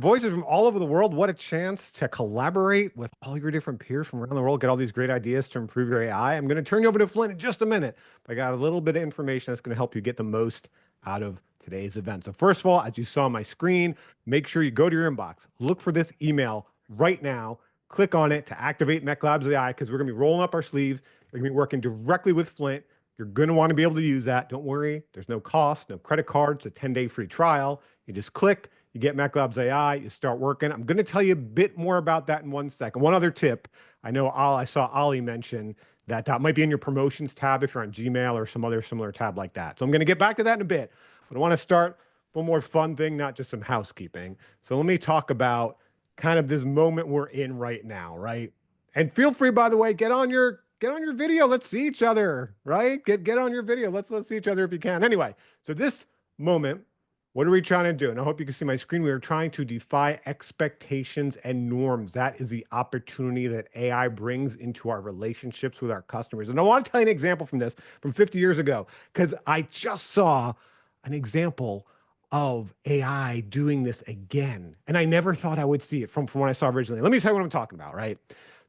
voices from all over the world. What a chance to collaborate with all your different peers from around the world, get all these great ideas to improve your AI. I'm going to turn you over to Flint in just a minute. But I got a little bit of information that's going to help you get the most out of today's event. So first of all, as you saw on my screen, make sure you go to your inbox, look for this email right now, click on it to activate Meclabs AI because we're going to be rolling up our sleeves. We're going to be working directly with Flint. You're going to want to be able to use that. Don't worry. There's no cost, no credit cards, a 10-day free trial. You just click, you get Meclabs AI, you start working. I'm going to tell you a bit more about that in 1 second. One other tip. I know I saw Ali mention that that might be in your promotions tab if you're on Gmail or some other similar tab like that. So I'm going to get back to that in a bit. But I want to start one more fun thing, not just some housekeeping. So let me talk about kind of this moment we're in right now, right? And feel free, by the way, get on your video. Let's see each other, right? Get on your video. Let's see each other if you can. Anyway, so this moment, what are we trying to do? And I hope you can see my screen. We are trying to defy expectations and norms. That is the opportunity that AI brings into our relationships with our customers. And I want to tell you an example from this from 50 years ago, because I just saw an example of AI doing this again. And I never thought I would see it from what I saw originally. Let me tell you what I'm talking about, right?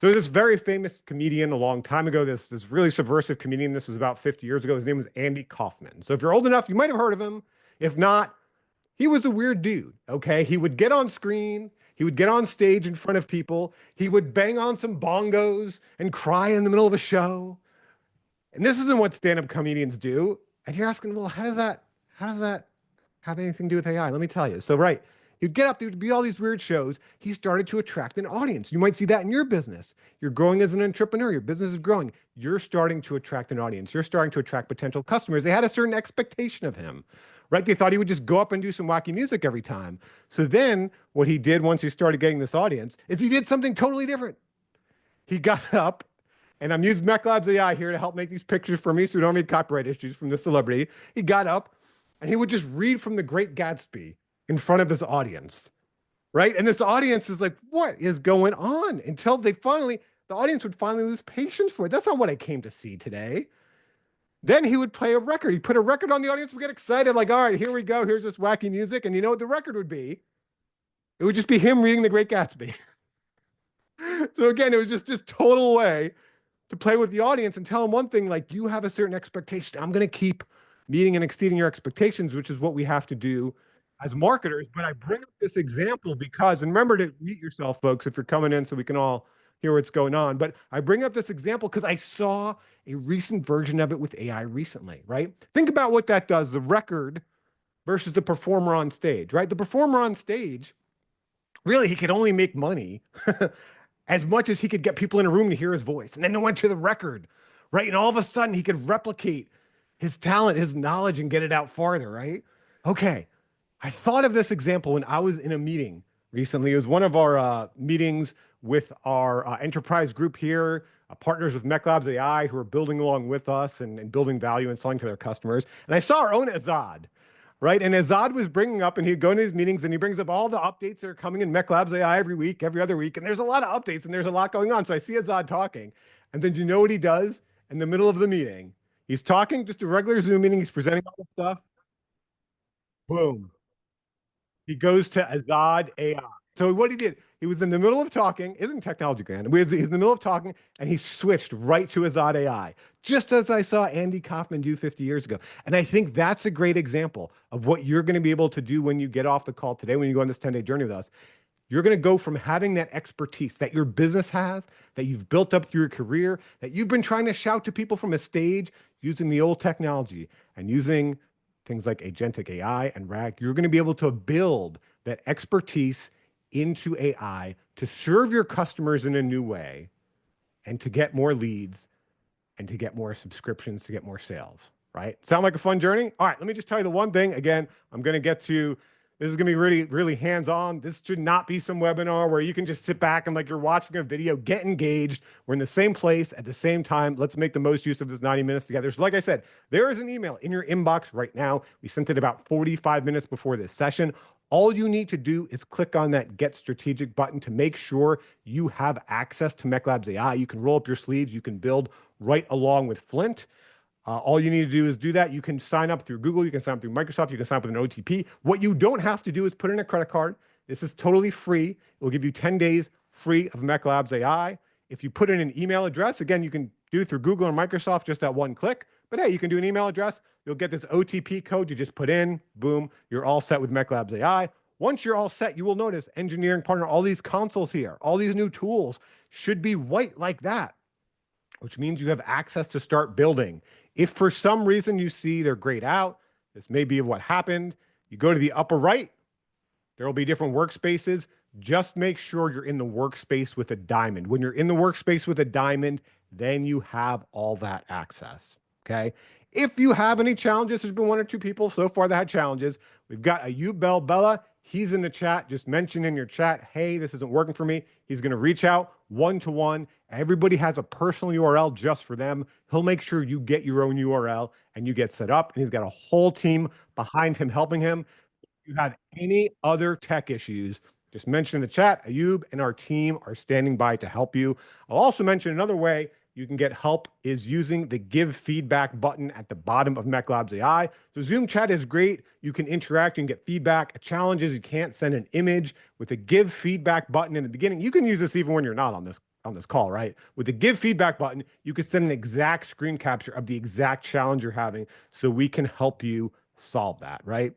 So this very famous comedian a long time ago, this really subversive comedian, this was about 50 years ago. His name was Andy Kaufman. So if you're old enough, you might have heard of him. If not, he was a weird dude, okay? He would get on screen, he would get on stage in front of people, he would bang on some bongos and cry in the middle of a show. And this isn't what stand-up comedians do. And you're asking, well, how does that have anything to do with AI? Let me tell you. So, right, he'd get up, there would be all these weird shows. He started to attract an audience. You might see that in your business. You're growing as an entrepreneur. Your business is growing. You're starting to attract an audience. You're starting to attract potential customers. They had a certain expectation of him, right? They thought he would just go up and do some wacky music every time. So then what he did once he started getting this audience is he did something totally different. He got up, and I'm using Meclabs AI here to help make these pictures for me so we don't have any copyright issues from the celebrity. He got up and he would just read from The Great Gatsby in front of his audience, right? And this audience is like, what is going on? Until the audience would finally lose patience for it. That's not what I came to see today. Then he would play a record. He'd put a record on, the audience would get excited, like, all right, here we go. Here's this wacky music. And you know what the record would be? It would just be him reading The Great Gatsby. So again, it was just total way to play with the audience and tell them one thing, like, you have a certain expectation. I'm going to keep meeting and exceeding your expectations, which is what we have to do as marketers. But I bring up this example because, and remember to mute yourself, folks, if you're coming in so we can all hear what's going on. But I bring up this example because I saw a recent version of it with AI recently, right? Think about what that does, the record versus the performer on stage, right? The performer on stage, really, he could only make money as much as he could get people in a room to hear his voice. And then they went to the record, right? And all of a sudden he could replicate his talent, his knowledge, and get it out farther, right? Okay. I thought of this example when I was in a meeting recently. It was one of our meetings with our enterprise group here, partners with Meclabs AI who are building along with us and building value and selling to their customers. And I saw our own Azad, right? And Azad was bringing up, and he'd go into his meetings and he brings up all the updates that are coming in Meclabs AI every week, every other week. And there's a lot of updates and there's a lot going on. So I see Azad talking. And then you know what he does in the middle of the meeting? He's talking, just a regular Zoom meeting. He's presenting all the stuff. Boom. He goes to Azad AI. So what he did, he was in the middle of talking, isn't technology grand? He's in the middle of talking, and he switched right to Azad AI, just as I saw Andy Kaufman do 50 years ago. And I think that's a great example of what you're going to be able to do when you get off the call today, when you go on this 10-day journey with us. You're going to go from having that expertise that your business has, that you've built up through your career, that you've been trying to shout to people from a stage using the old technology and using things like agentic AI and RAG. You're going to be able to build that expertise into AI to serve your customers in a new way and to get more leads and to get more subscriptions, to get more sales, right? Sound like a fun journey? All right, let me just tell you the one thing. Again, I'm going to get to, this is going to be really, really hands-on. This should not be some webinar where you can just sit back and like you're watching a video, get engaged. We're in the same place at the same time. Let's make the most use of this 90 minutes together. So like I said, there is an email in your inbox right now. We sent it about 45 minutes before this session. All you need to do is click on that Get Strategic button to make sure you have access to Meclabs AI. You can roll up your sleeves. You can build right along with Flint. All you need to do is do that. You can sign up through Google. You can sign up through Microsoft. You can sign up with an OTP. What you don't have to do is put in a credit card. This is totally free. It will give you 10 days free of Meclabs AI. If you put in an email address, again, you can do it through Google or Microsoft just at one click. But hey, you can do an email address. You'll get this OTP code. You just put in, boom, you're all set with Meclabs AI. Once you're all set, you will notice engineering partner, all these consoles here, all these new tools should be white like that, which means you have access to start building. If for some reason you see they're grayed out, this may be what happened. You go to the upper right, there will be different workspaces. Just make sure you're in the workspace with a diamond. When you're in the workspace with a diamond, then you have all that access. Okay. If you have any challenges, there's been one or two people so far that had challenges. We've got Ayub Bella. He's in the chat. Just mention in your chat, hey, this isn't working for me. He's going to reach out one-to-one. Everybody has a personal URL just for them. He'll make sure you get your own URL and you get set up. And he's got a whole team behind him helping him. If you have any other tech issues, just mention in the chat. Ayub and our team are standing by to help you. I'll also mention another way you can get help is using the give feedback button at the bottom of Meclabs AI. So Zoom chat is great. You can interact and get feedback. A challenge is you can't send an image. With the give feedback button in the beginning, you can use this even when you're not on this call, right? With the give feedback button, you can send an exact screen capture of the exact challenge you're having so we can help you solve that, right?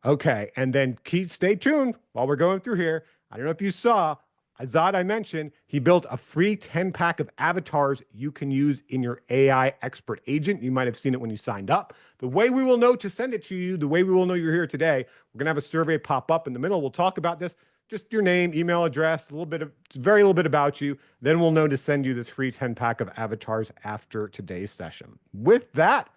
Okay, and then stay tuned while we're going through here. I don't know if you saw, Azad, I mentioned, he built a free 10-pack of avatars you can use in your AI expert agent. You might have seen it when you signed up. The way we will know to send it to you, the way we will know you're here today, we're going to have a survey pop up in the middle. We'll talk about this, just your name, email address, very little bit about you. Then we'll know to send you this free 10-pack of avatars after today's session. With that,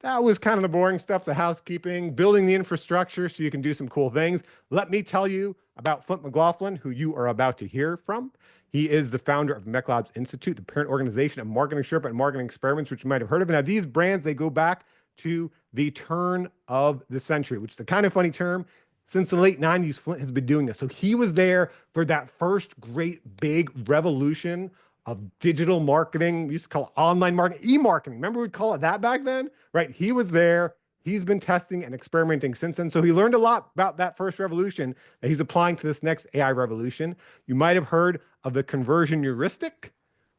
that was kind of the boring stuff, the housekeeping, building the infrastructure so you can do some cool things. Let me tell you about Flint McGlaughlin, who you are about to hear from. He is the founder of Meclabs Institute, the parent organization of Marketing Sherpa and Marketing Experiments, which you might have heard of. Now, these brands, they go back to the turn of the century, which is a kind of funny term. Since the late 90s, Flint has been doing this. So he was there for that first great big revolution of digital marketing. We used to call it online marketing, e-marketing. Remember we'd call it that back then, right? He was there. He's been testing and experimenting since then. So he learned a lot about that first revolution that he's applying to this next AI revolution. You might have heard of the conversion heuristic,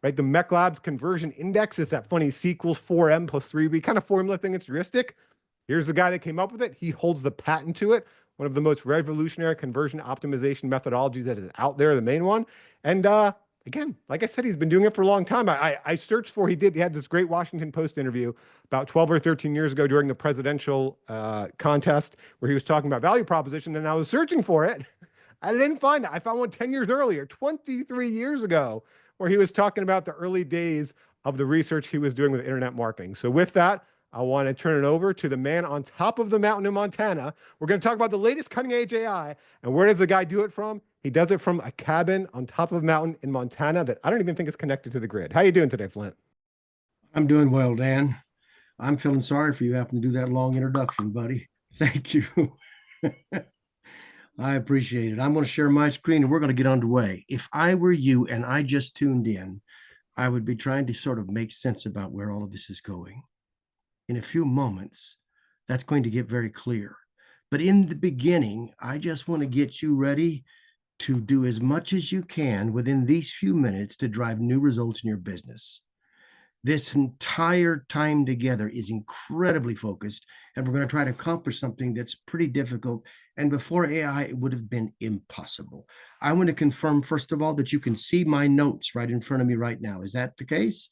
right? The Meclabs conversion index is that funny C equals 4M plus 3B kind of formula thing. It's heuristic. Here's the guy that came up with it. He holds the patent to it. One of the most revolutionary conversion optimization methodologies that is out there, the main one. And again, like I said, he's been doing it for a long time. I searched for, he had this great Washington Post interview about 12 or 13 years ago during the presidential contest where he was talking about value proposition, and I was searching for it. I didn't find it. I found one 10 years earlier, 23 years ago, where he was talking about the early days of the research he was doing with internet marketing. So with that, I want to turn it over to the man on top of the mountain in Montana. We're going to talk about the latest cutting edge AI. And where does the guy do it from? He does it from a cabin on top of a mountain in Montana that I don't even think is connected to the grid. How you doing today, Flint? I'm doing well, Dan. I'm feeling sorry for you having to do that long introduction, buddy. Thank you. I appreciate it. I'm going to share my screen and we're going to get underway. If I were you and I just tuned in, I would be trying to sort of make sense about where all of this is going. In a few moments, that's going to get very clear. But in the beginning, I just want to get you ready to do as much as you can within these few minutes to drive new results in your business. This entire time together is incredibly focused, and we're going to try to accomplish something that's pretty difficult. And before AI, it would have been impossible. I want to confirm, first of all, that you can see my notes right in front of me right now. Is that the case?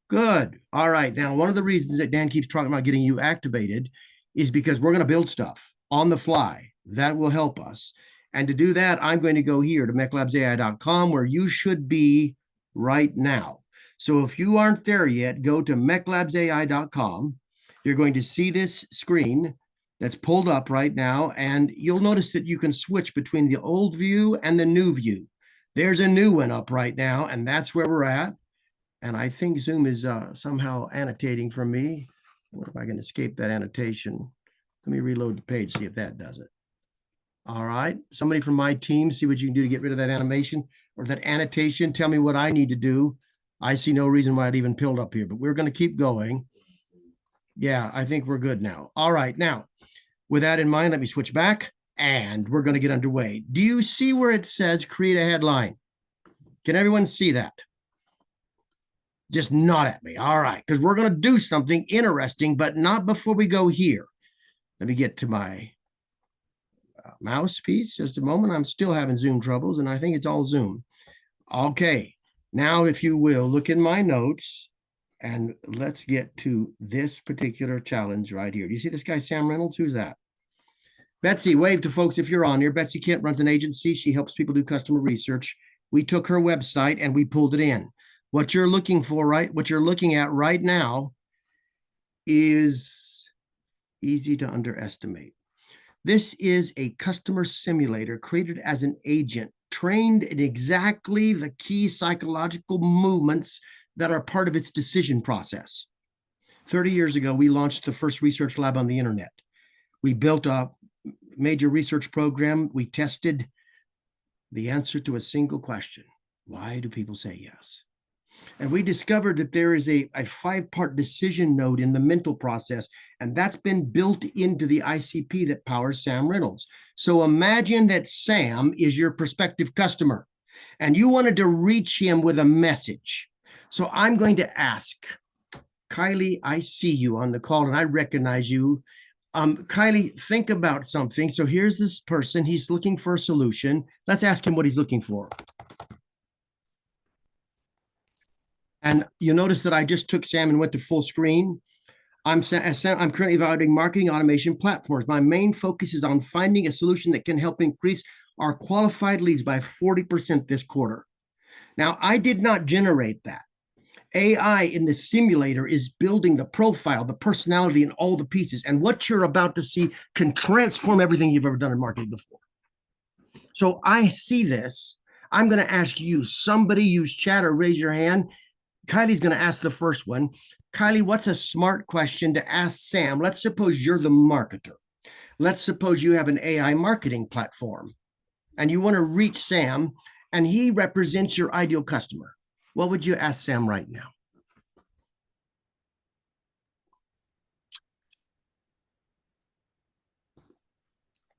Good. All right. Now, one of the reasons that Dan keeps talking about getting you activated is because we're going to build stuff on the fly. That will help us. And to do that, I'm going to go here to MeclabsAI.com, where you should be right now. So if you aren't there yet, go to MeclabsAI.com. You're going to see this screen that's pulled up right now, and you'll notice that you can switch between the old view and the new view. There's a new one up right now, and that's where we're at. And I think Zoom is somehow annotating for me. What if I can escape that annotation? Let me reload the page, see if that does it. All right. Somebody from my team, see what you can do to get rid of that animation or that annotation. Tell me what I need to do. I see no reason why it even peeled up here, but we're going to keep going. Yeah, I think we're good now. All right. Now, with that in mind, let me switch back. and we're going to get underway. Do you see where it says create a headline? Can everyone see that? Just nod at me. All right, because we're going to do something interesting, but not before we go here. Let me get to my mouse piece. Just a moment. I'm still having Zoom troubles, and I think it's all Zoom. Okay, now if you will, look in my notes, and let's get to this particular challenge right here. Do you see this guy, Sam Reynolds? Who's that? Betsy, wave to folks if you're on here. Betsy Kent runs an agency. She helps people do customer research. We took her website and we pulled it in. What you're looking for, right? What you're looking at right now is easy to underestimate. This is a customer simulator created as an agent, trained in exactly the key psychological movements that are part of its decision process. 30 years ago, we launched the first research lab on the internet. We built a major research program. We tested the answer to a single question. Why do people say yes? And we discovered that there is a 5-part decision node in the mental process, and that's been built into the ICP that powers Sam Reynolds. So imagine that Sam is your prospective customer, and you wanted to reach him with a message. So I'm going to ask, Kylie, I see you on the call, and I recognize you. Kylie, think about something. So here's this person. He's looking for a solution. Let's ask him what he's looking for. And you notice that I just took Sam and went to full screen. I'm currently evaluating marketing automation platforms. My main focus is on finding a solution that can help increase our qualified leads by 40% this quarter. Now, I did not generate that. AI in the simulator is building the profile, the personality, and all the pieces. And what you're about to see can transform everything you've ever done in marketing before. So I see this. I'm going to ask you, somebody use chat or raise your hand. Kylie's going to ask the first one. Kylie, what's a smart question to ask Sam? Let's suppose you're the marketer. Let's suppose you have an AI marketing platform and you want to reach Sam and he represents your ideal customer. What would you ask Sam right now?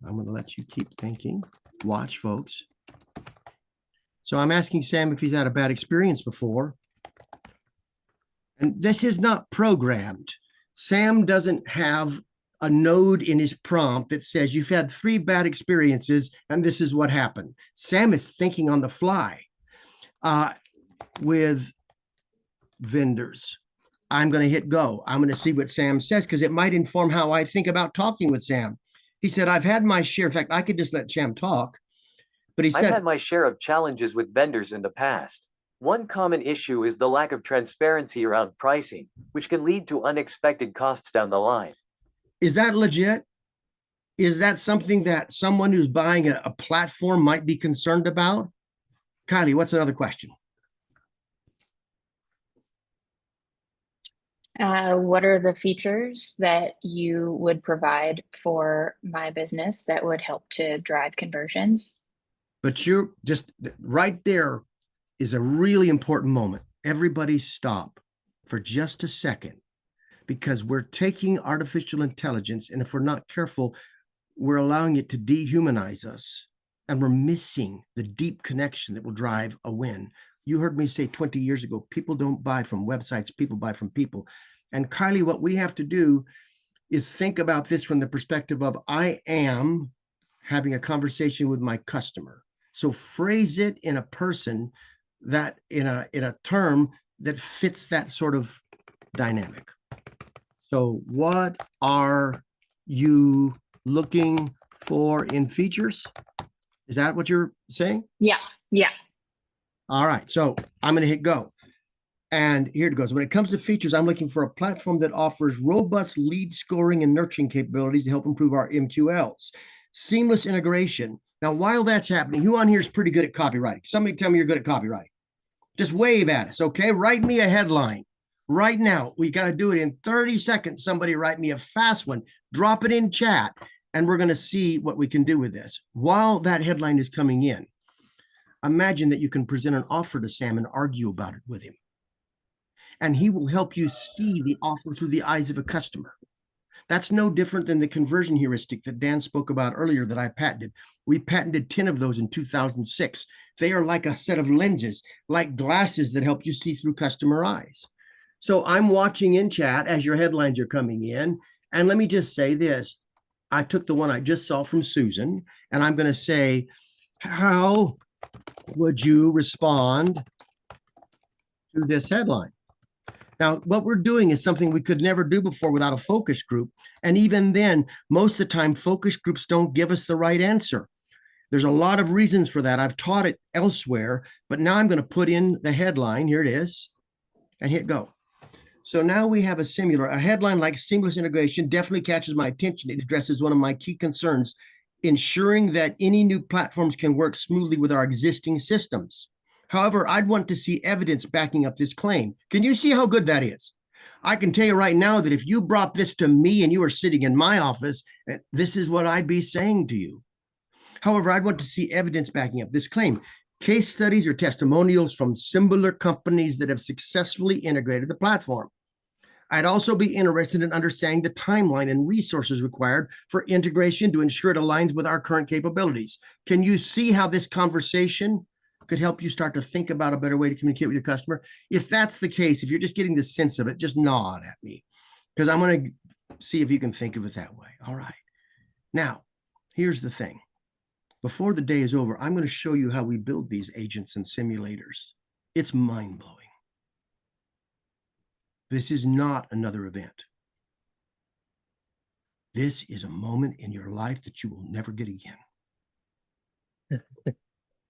I'm going to let you keep thinking. Watch, folks. So I'm asking Sam if he's had a bad experience before. And this is not programmed. Sam doesn't have a node in his prompt that says you've had 3 bad experiences and this is what happened. Sam is thinking on the fly with vendors. I'm going to hit go. I'm going to see what Sam says because it might inform how I think about talking with Sam. He said, I've had my share. In fact, I could just let Sam talk. But he said, I've had my share of challenges with vendors in the past. One common issue is the lack of transparency around pricing, which can lead to unexpected costs down the line. Is that legit? Is that something that someone who's buying a platform might be concerned about? Kylie, what's another question? What are the features that you would provide for my business that would help to drive conversions? But you're just right there is a really important moment. Everybody stop for just a second because we're taking artificial intelligence, and if we're not careful, we're allowing it to dehumanize us, and we're missing the deep connection that will drive a win. You heard me say 20 years ago, people don't buy from websites, people buy from people. And Kylie, what we have to do is think about this from the perspective of I am having a conversation with my customer. So phrase it in a person that in a term that fits that sort of dynamic. So what are you looking for in features? Is that what you're saying? Yeah. All right, so I'm going to hit go. And here it goes. When it comes to features, I'm looking for a platform that offers robust lead scoring and nurturing capabilities to help improve our MQLs. Seamless integration. Now, while that's happening, who on here is pretty good at copywriting? Somebody tell me you're good at copywriting. Just wave at us, okay? Write me a headline. Right now, we got to do it in 30 seconds. Somebody write me a fast one. Drop it in chat, and we're going to see what we can do with this. While that headline is coming in, imagine that you can present an offer to Sam and argue about it with him. And he will help you see the offer through the eyes of a customer. That's no different than the conversion heuristic that Dan spoke about earlier that I patented. We patented 10 of those in 2006. They are like a set of lenses, like glasses that help you see through customer eyes. So I'm watching in chat as your headlines are coming in. And let me just say this. I took the one I just saw from Susan, and I'm going to say, how would you respond to this headline? Now, what we're doing is something we could never do before without a focus group. And even then, most of the time, focus groups don't give us the right answer. There's a lot of reasons for that. I've taught it elsewhere, but now I'm going to put in the headline. Here it is, and hit go. So now we have a headline like seamless integration definitely catches my attention. It addresses one of my key concerns, ensuring that any new platforms can work smoothly with our existing systems. However, I'd want to see evidence backing up this claim. Can you see how good that is? I can tell you right now that if you brought this to me and you were sitting in my office, this is what I'd be saying to you. However, I'd want to see evidence backing up this claim. Case studies or testimonials from similar companies that have successfully integrated the platform. I'd also be interested in understanding the timeline and resources required for integration to ensure it aligns with our current capabilities. Can you see how this conversation could help you start to think about a better way to communicate with your customer? If that's the case, if you're just getting the sense of it, just nod at me, because I'm going to see if you can think of it that way. All right. Now, here's the thing. Before the day is over, I'm going to show you how we build these agents and simulators. It's mind-blowing. This is not another event. This is a moment in your life that you will never get again.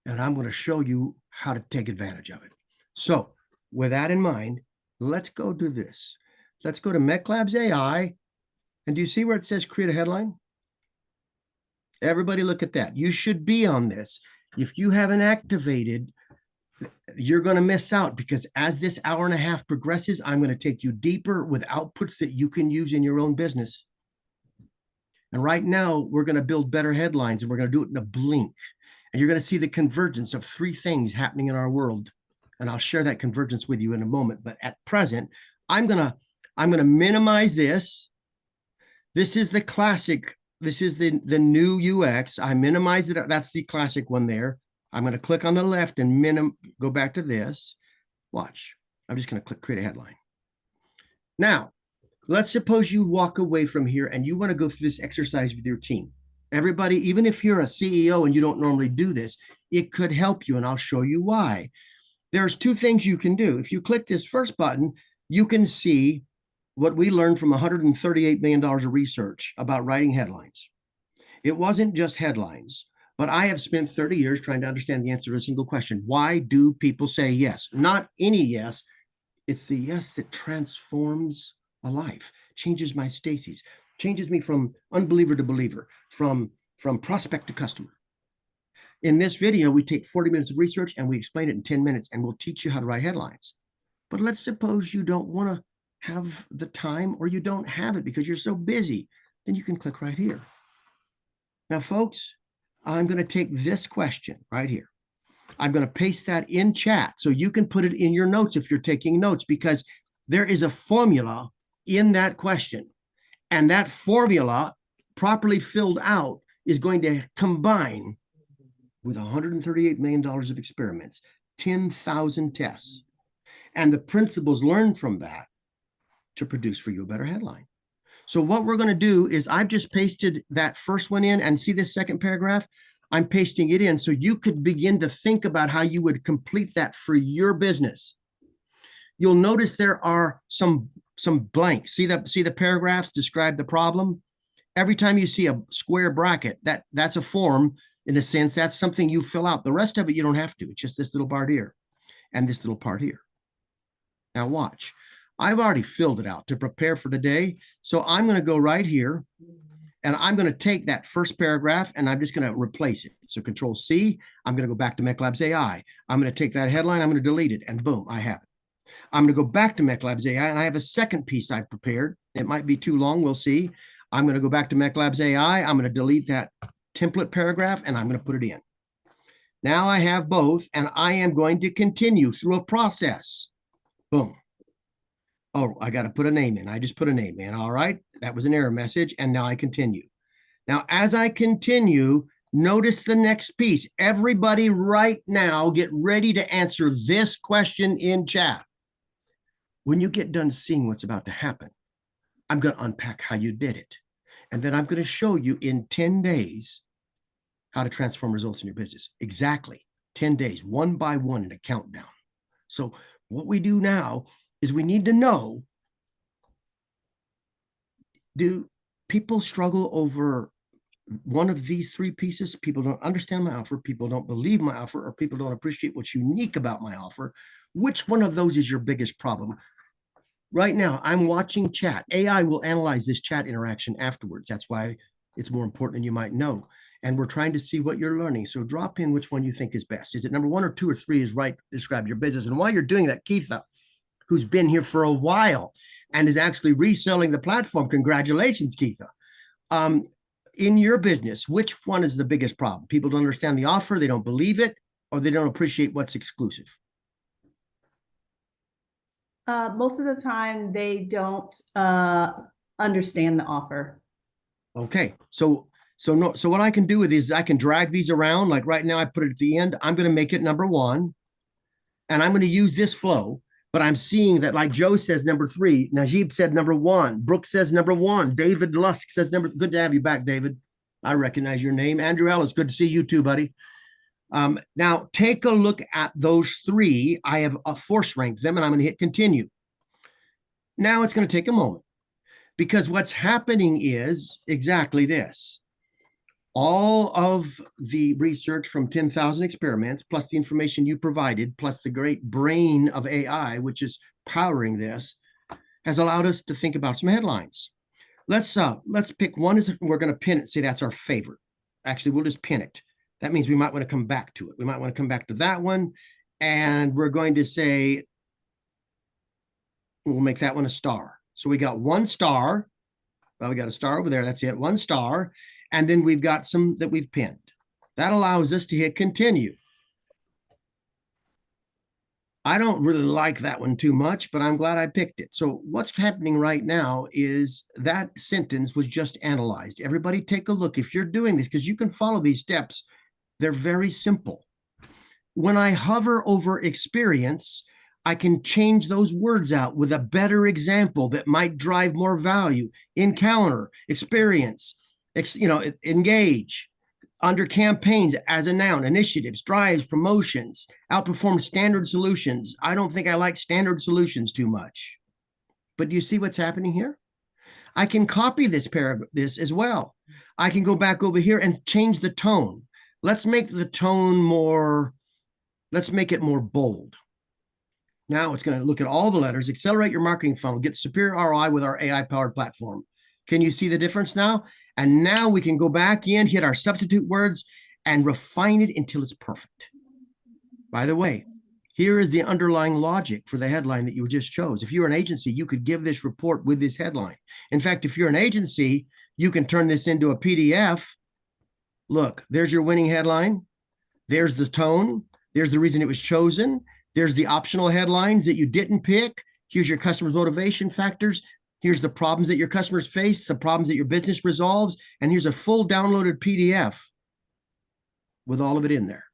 And I'm going to show you how to take advantage of it. So with that in mind, let's go do this. Let's go to Meclabs AI. And do you see where it says create a headline? Everybody look at that. You should be on this. If you haven't activated, you're going to miss out, because as this hour and a half progresses, I'm going to take you deeper with outputs that you can use in your own business. And right now, we're going to build better headlines, and we're going to do it in a blink. And you're going to see the convergence of three things happening in our world. And I'll share that convergence with you in a moment. But at present, I'm going to minimize this. This is the classic. This is the new UX. I minimize it. That's the classic one there. I'm going to click on the left and go back to this. Watch. I'm just going to click create a headline. Now, let's suppose you walk away from here and you want to go through this exercise with your team. Everybody, even if you're a CEO and you don't normally do this, it could help you, and I'll show you why. There's two things you can do. If you click this first button, you can see what we learned from $138 million of research about writing headlines. It wasn't just headlines, but I have spent 30 years trying to understand the answer to a single question. Why do people say yes? Not any yes. It's the yes that transforms a life, changes my Stacy's, changes me from unbeliever to believer, from prospect to customer. In this video, we take 40 minutes of research and we explain it in 10 minutes, and we'll teach you how to write headlines. But let's suppose you don't want to have the time, or you don't have it because you're so busy. Then you can click right here. Now, folks, I'm going to take this question right here. I'm going to paste that in chat so you can put it in your notes if you're taking notes, because there is a formula in that question. And that formula, properly filled out, is going to combine with $138 million of experiments, 10,000 tests, and the principles learned from that to produce for you a better headline. So what we're going to do is I've just pasted that first one in, and see this second paragraph? I'm pasting it in so you could begin to think about how you would complete that for your business. You'll notice there are some blanks. See the paragraphs describe the problem? Every time you see a square bracket, that's a form. In a sense, that's something you fill out. The rest of it, you don't have to. It's just this little part here and this little part here. Now watch. I've already filled it out to prepare for today. So I'm going to go right here, and I'm going to take that first paragraph and I'm just going to replace it. So Control C, I'm going to go back to Meclabs AI. I'm going to take that headline, I'm going to delete it, and boom, I have it. I'm going to go back to Meclabs AI, and I have a second piece I've prepared. It might be too long, we'll see. I'm going to go back to Meclabs AI. I'm going to delete that template paragraph, and I'm going to put it in. Now I have both, and I am going to continue through a process. Boom. Oh, I got to put a name in. I just put a name in. All right. That was an error message. And now I continue. Now, as I continue, notice the next piece. Everybody right now, get ready to answer this question in chat. When you get done seeing what's about to happen, I'm going to unpack how you did it. And then I'm going to show you in 10 days how to transform results in your business. Exactly 10 days, one by one in a countdown. So what we do now is we need to know, do people struggle over one of these three pieces? People don't understand my offer, people don't believe my offer, or people don't appreciate what's unique about my offer. Which one of those is your biggest problem? Right now, I'm watching chat. AI will analyze this chat interaction afterwards. That's why it's more important than you might know. And we're trying to see what you're learning. So drop in which one you think is best. Is it number one or two or three is right? Describe your business. And while you're doing that, Keitha, who's been here for a while and is actually reselling the platform, congratulations, Keitha. In your business, which one is the biggest problem? People don't understand the offer, they don't believe it, or they don't appreciate what's exclusive? Most of the time, they don't understand the offer. Okay, so what I can do with these is I can drag these around. Like right now, I put it at the end. I'm going to make it number one, and I'm going to use this flow. But I'm seeing that, like Joe says, number three. Najib said number one. Brooke says number one. David Lusk says number. Good to have you back, David. I recognize your name. Andrew Ellis, good to see you too, buddy. Now take a look at those three. I have force ranked them, and I'm going to hit continue. Now it's going to take a moment, because what's happening is exactly this. All of the research from 10,000 experiments, plus the information you provided, plus the great brain of AI, which is powering this, has allowed us to think about some headlines. Let's pick one. We're going to pin it, say that's our favorite. Actually, we'll just pin it. That means we might want to come back to it. We might want to come back to that one. And we're going to say, we'll make that one a star. So we got one star. Well, we got a star over there. That's it. One star. And then we've got some that we've pinned. That allows us to hit continue. I don't really like that one too much, but I'm glad I picked it. So what's happening right now is that sentence was just analyzed. Everybody take a look. If you're doing this, because you can follow these steps, they're very simple. When I hover over experience, I can change those words out with a better example that might drive more value. Encounter, experience, engage. Under campaigns as a noun, initiatives, drives, promotions, outperform standard solutions. I don't think I like standard solutions too much. But do you see what's happening here? I can copy this as well. I can go back over here and change the tone. Let's make the tone more, let's make it more bold. Now it's going to look at all the letters, accelerate your marketing funnel, get superior ROI with our AI-powered platform. Can you see the difference now? And now we can go back in, hit our substitute words, and refine it until it's perfect. By the way, here is the underlying logic for the headline that you just chose. If you're an agency, you could give this report with this headline. In fact, if you're an agency, you can turn this into a PDF. Look, there's your winning headline. There's the tone. There's the reason it was chosen. There's the optional headlines that you didn't pick. Here's your customer's motivation factors. Here's the problems that your customers face, the problems that your business resolves, and here's a full downloaded PDF with all of it in there.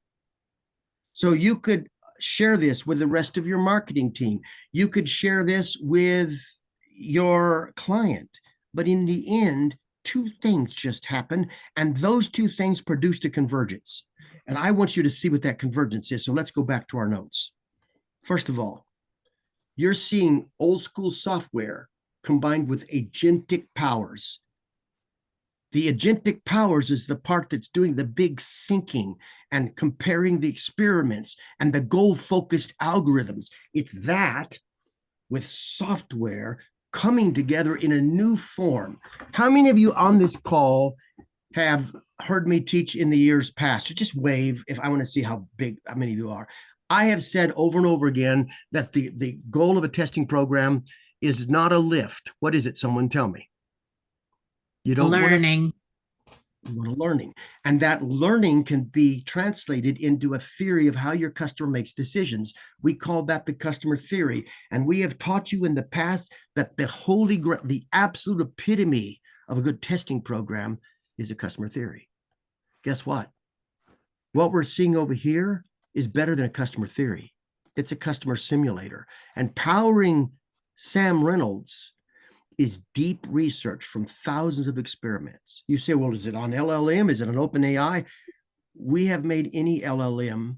So you could share this with the rest of your marketing team. You could share this with your client. But in the end, two things just happened, and those two things produced a convergence. And I want you to see what that convergence is. So let's go back to our notes. First of all, you're seeing old school software combined with agentic powers. The agentic powers is the part that's doing the big thinking and comparing the experiments and the goal-focused algorithms. It's that with software coming together in a new form. How many of you on this call have heard me teach in the years past? Just wave if I want to see how many of you are. I have said over and over again that the goal of a testing program is not a lift. What is it? Someone tell me. You don't learning. You want a learning. And that learning can be translated into a theory of how your customer makes decisions. We call that the customer theory. And we have taught you in the past that the absolute epitome of a good testing program is a customer theory. Guess what? What we're seeing over here is better than a customer theory. It's a customer simulator. And powering Sam Reynolds is deep research from thousands of experiments. You say, well, is it on LLM? Is it on OpenAI? We have made any LLM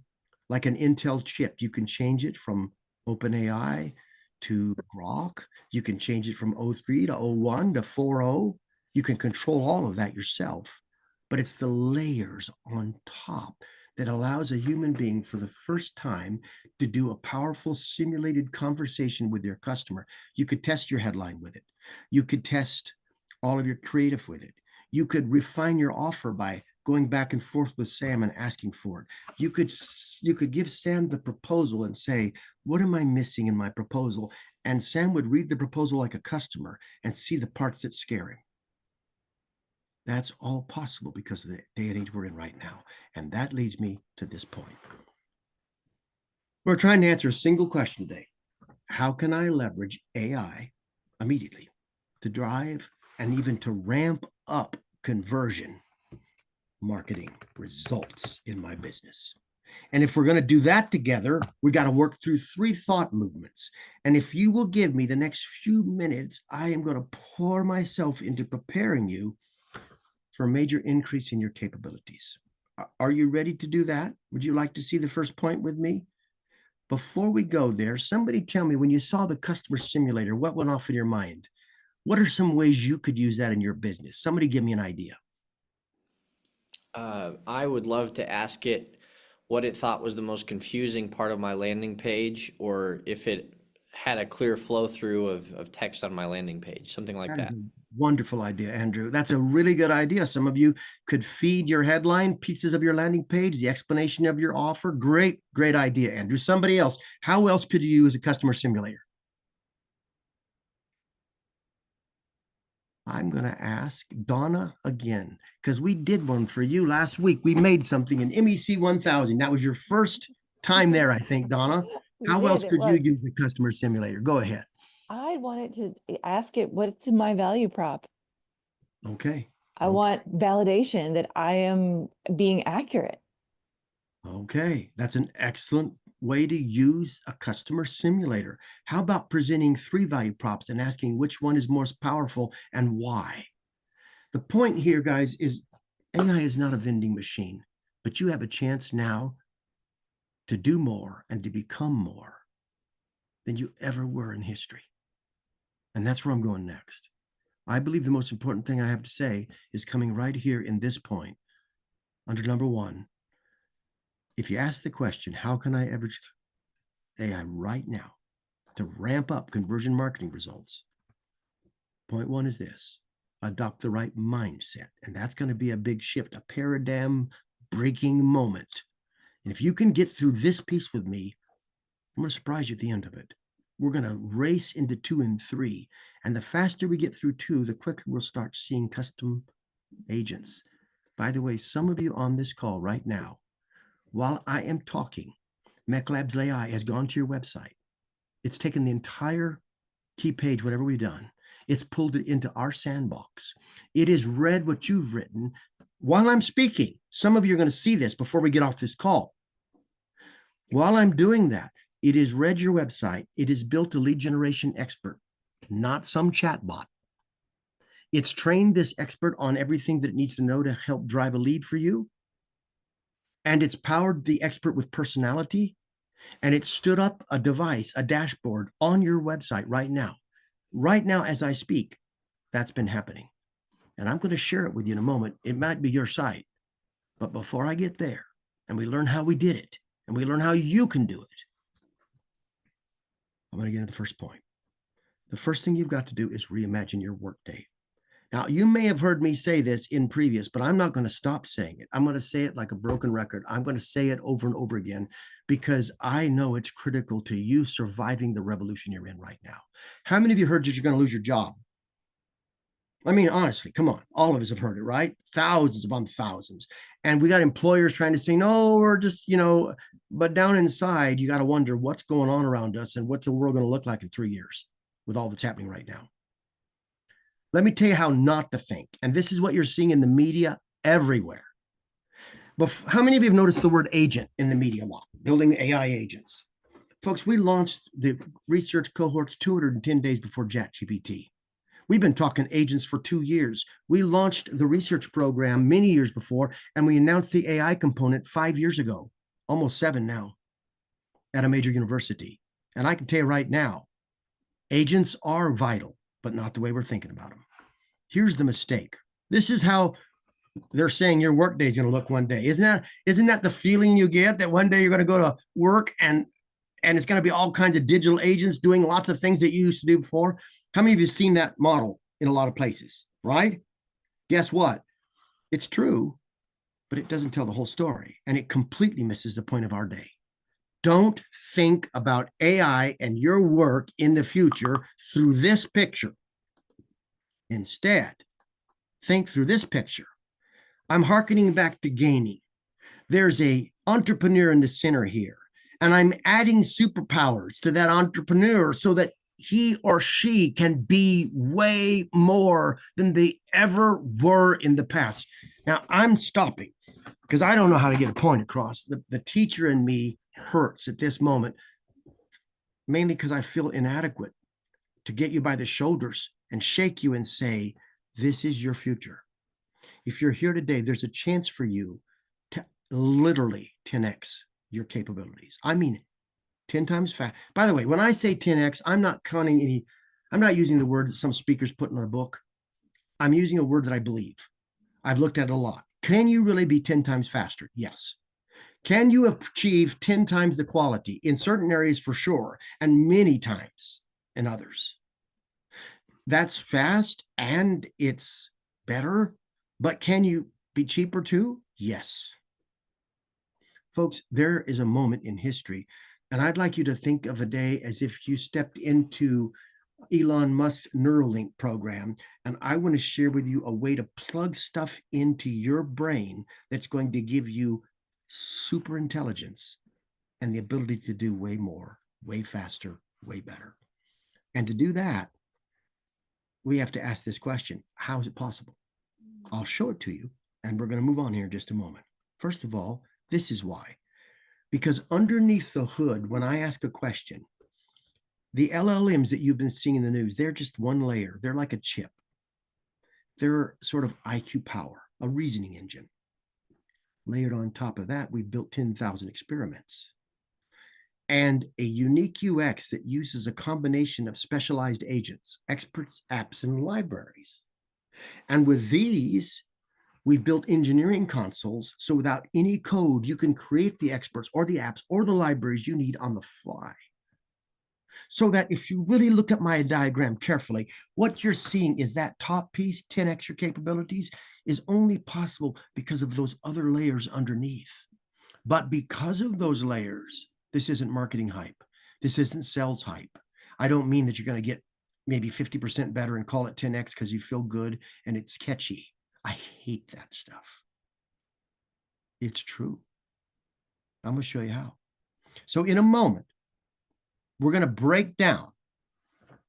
like an Intel chip. You can change it from OpenAI to Grok. You can change it from 03 to 01 to 4.0. You can control all of that yourself. But it's the layers on top that allows a human being for the first time to do a powerful simulated conversation with your customer. You could test your headline with it. You could test all of your creative with it. You could refine your offer by going back and forth with Sam and asking for it. You could give Sam the proposal and say, what am I missing in my proposal? And Sam would read the proposal like a customer and see the parts that scare him. That's all possible because of the day and age we're in right now. And that leads me to this point. We're trying to answer a single question today. How can I leverage AI immediately to drive and even to ramp up conversion marketing results in my business? And if we're going to do that together, we got to work through 3 thought movements. And if you will give me the next few minutes, I am going to pour myself into preparing you for a major increase in your capabilities. Are you ready to do that? Would you like to see the first point with me? Before we go there, somebody tell me, when you saw the customer simulator, what went off in your mind? What are some ways you could use that in your business? Somebody give me an idea. I would love to ask it what it thought was the most confusing part of my landing page, or if it had a clear flow through of text on my landing page, something like That is that. a wonderful idea, Andrew. That's a really good idea. Some of you could feed your headline, pieces of your landing page, the explanation of your offer. Great, great idea, Andrew. Somebody else, how else could you use a customer simulator? I'm going to ask Donna again, because we did one for you last week. We made something in MEC 1000. That was your first time there, I think, Donna. How else could you use the customer simulator? Go ahead. I wanted to ask it, what's my value prop? Okay. I want validation that I am being accurate. Okay. That's an excellent way to use a customer simulator. How about presenting 3 value props and asking which one is most powerful and why? The point here, guys, is AI is not a vending machine, but you have a chance now to do more and to become more than you ever were in history. And that's where I'm going next. I believe the most important thing I have to say is coming right here in this point under number 1. If you ask the question, how can I leverage AI right now to ramp up conversion marketing results? Point 1 is this: adopt the right mindset. And that's going to be a big shift, a paradigm breaking moment. And if you can get through this piece with me, I'm going to surprise you at the end of it. We're going to race into 2 and 3. And the faster we get through 2, the quicker we'll start seeing custom agents. By the way, some of you on this call right now, while I am talking, Meclabs AI has gone to your website. It's taken the entire key page, whatever we've done. It's pulled it into our sandbox. It has read what you've written while I'm speaking. Some of you are going to see this before we get off this call. While I'm doing that, it has read your website. It has built a lead generation expert, not some chatbot. It's trained this expert on everything that it needs to know to help drive a lead for you. And it's powered the expert with personality. And it stood up a device, a dashboard on your website right now. Right now, as I speak, that's been happening. And I'm going to share it with you in a moment. It might be your site. But before I get there and we learn how we did it and we learn how you can do it, I'm going to get into the first point. The first thing you've got to do is reimagine your workday. Now, you may have heard me say this in previous, but I'm not going to stop saying it. I'm going to say it like a broken record. I'm going to say it over and over again because I know it's critical to you surviving the revolution you're in right now. How many of you heard that you're going to lose your job? I mean, honestly, come on. All of us have heard it, right? Thousands upon thousands. And we got employers trying to say, no, we're just, but down inside, you got to wonder what's going on around us and what's the world going to look like in 3 years with all that's happening right now. Let me tell you how not to think. And this is what you're seeing in the media everywhere. But how many of you have noticed the word agent in the media a lot? Building AI agents. Folks, we launched the research cohorts 210 days before ChatGPT. We've been talking agents for 2 years. We launched the research program many years before, and we announced the AI component 5 years ago, almost 7 now, at a major university. And I can tell you right now, agents are vital, but not the way we're thinking about them. Here's the mistake. This is how they're saying your workday is going to look one day. Isn't that the feeling you get that one day you're going to go to work and it's going to be all kinds of digital agents doing lots of things that you used to do before? How many of you have seen that model in a lot of places, right? Guess what? It's true, but it doesn't tell the whole story, and it completely misses the point of our day. Don't think about AI and your work in the future through this picture. Instead, think through this picture. I'm hearkening back to gaining. There's an entrepreneur in the center here, and I'm adding superpowers to that entrepreneur so that he or she can be way more than they ever were in the past. Now, I'm stopping because I don't know how to get a point across. The teacher in me hurts at this moment, mainly because I feel inadequate to get you by the shoulders and shake you and say, this is your future. If you're here today, there's a chance for you to literally 10x your capabilities. I mean it. 10 times fast. By the way, when I say 10x, I'm not using the word that some speakers put in a book. I'm using a word that I believe. I've looked at it a lot. Can you really be 10 times faster? Yes. Can you achieve 10 times the quality in certain areas for sure, and many times in others? That's fast and it's better, but can you be cheaper too? Yes. Folks, there is a moment in history, and I'd like you to think of a day as if you stepped into Elon Musk's Neuralink program, and I want to share with you a way to plug stuff into your brain that's going to give you super intelligence and the ability to do way more, way faster, way better. And to do that, we have to ask this question: how is it possible? I'll show it to you, and we're going to move on here in just a moment. First of all, this is why. Because underneath the hood, when I ask a question, the LLMs that you've been seeing in the news, they're just one layer. They're like a chip. They're sort of IQ power, a reasoning engine. Layered on top of that, we've built 10,000 experiments and a unique UX that uses a combination of specialized agents, experts, apps, and libraries. And with these, we've built engineering consoles, so without any code, you can create the experts or the apps or the libraries you need on the fly. So that if you really look at my diagram carefully, what you're seeing is that top piece, 10x your capabilities, is only possible because of those other layers underneath. But because of those layers, this isn't marketing hype. This isn't sales hype. I don't mean that you're going to get maybe 50% better and call it 10x because you feel good and it's catchy. I hate that stuff. It's true. I'm going to show you how. So in a moment, we're going to break down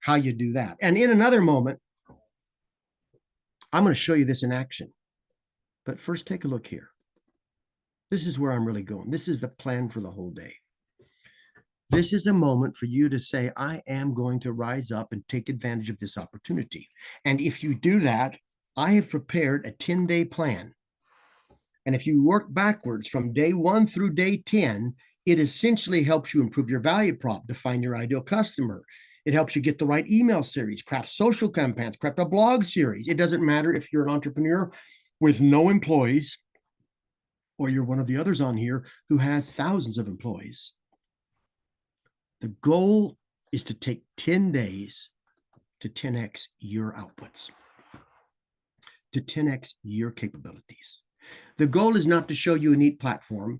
how you do that. And in another moment, I'm going to show you this in action. But first, take a look here. This is where I'm really going. This is the plan for the whole day. This is a moment for you to say, I am going to rise up and take advantage of this opportunity. And if you do that, I have prepared a 10-day plan. And if you work backwards from day 1 through day 10, it essentially helps you improve your value prop, define your ideal customer. It helps you get the right email series, craft social campaigns, craft a blog series. It doesn't matter if you're an entrepreneur with no employees or you're one of the others on here who has thousands of employees. The goal is to take 10 days to 10x your outputs, to 10x your capabilities. The goal is not to show you a neat platform.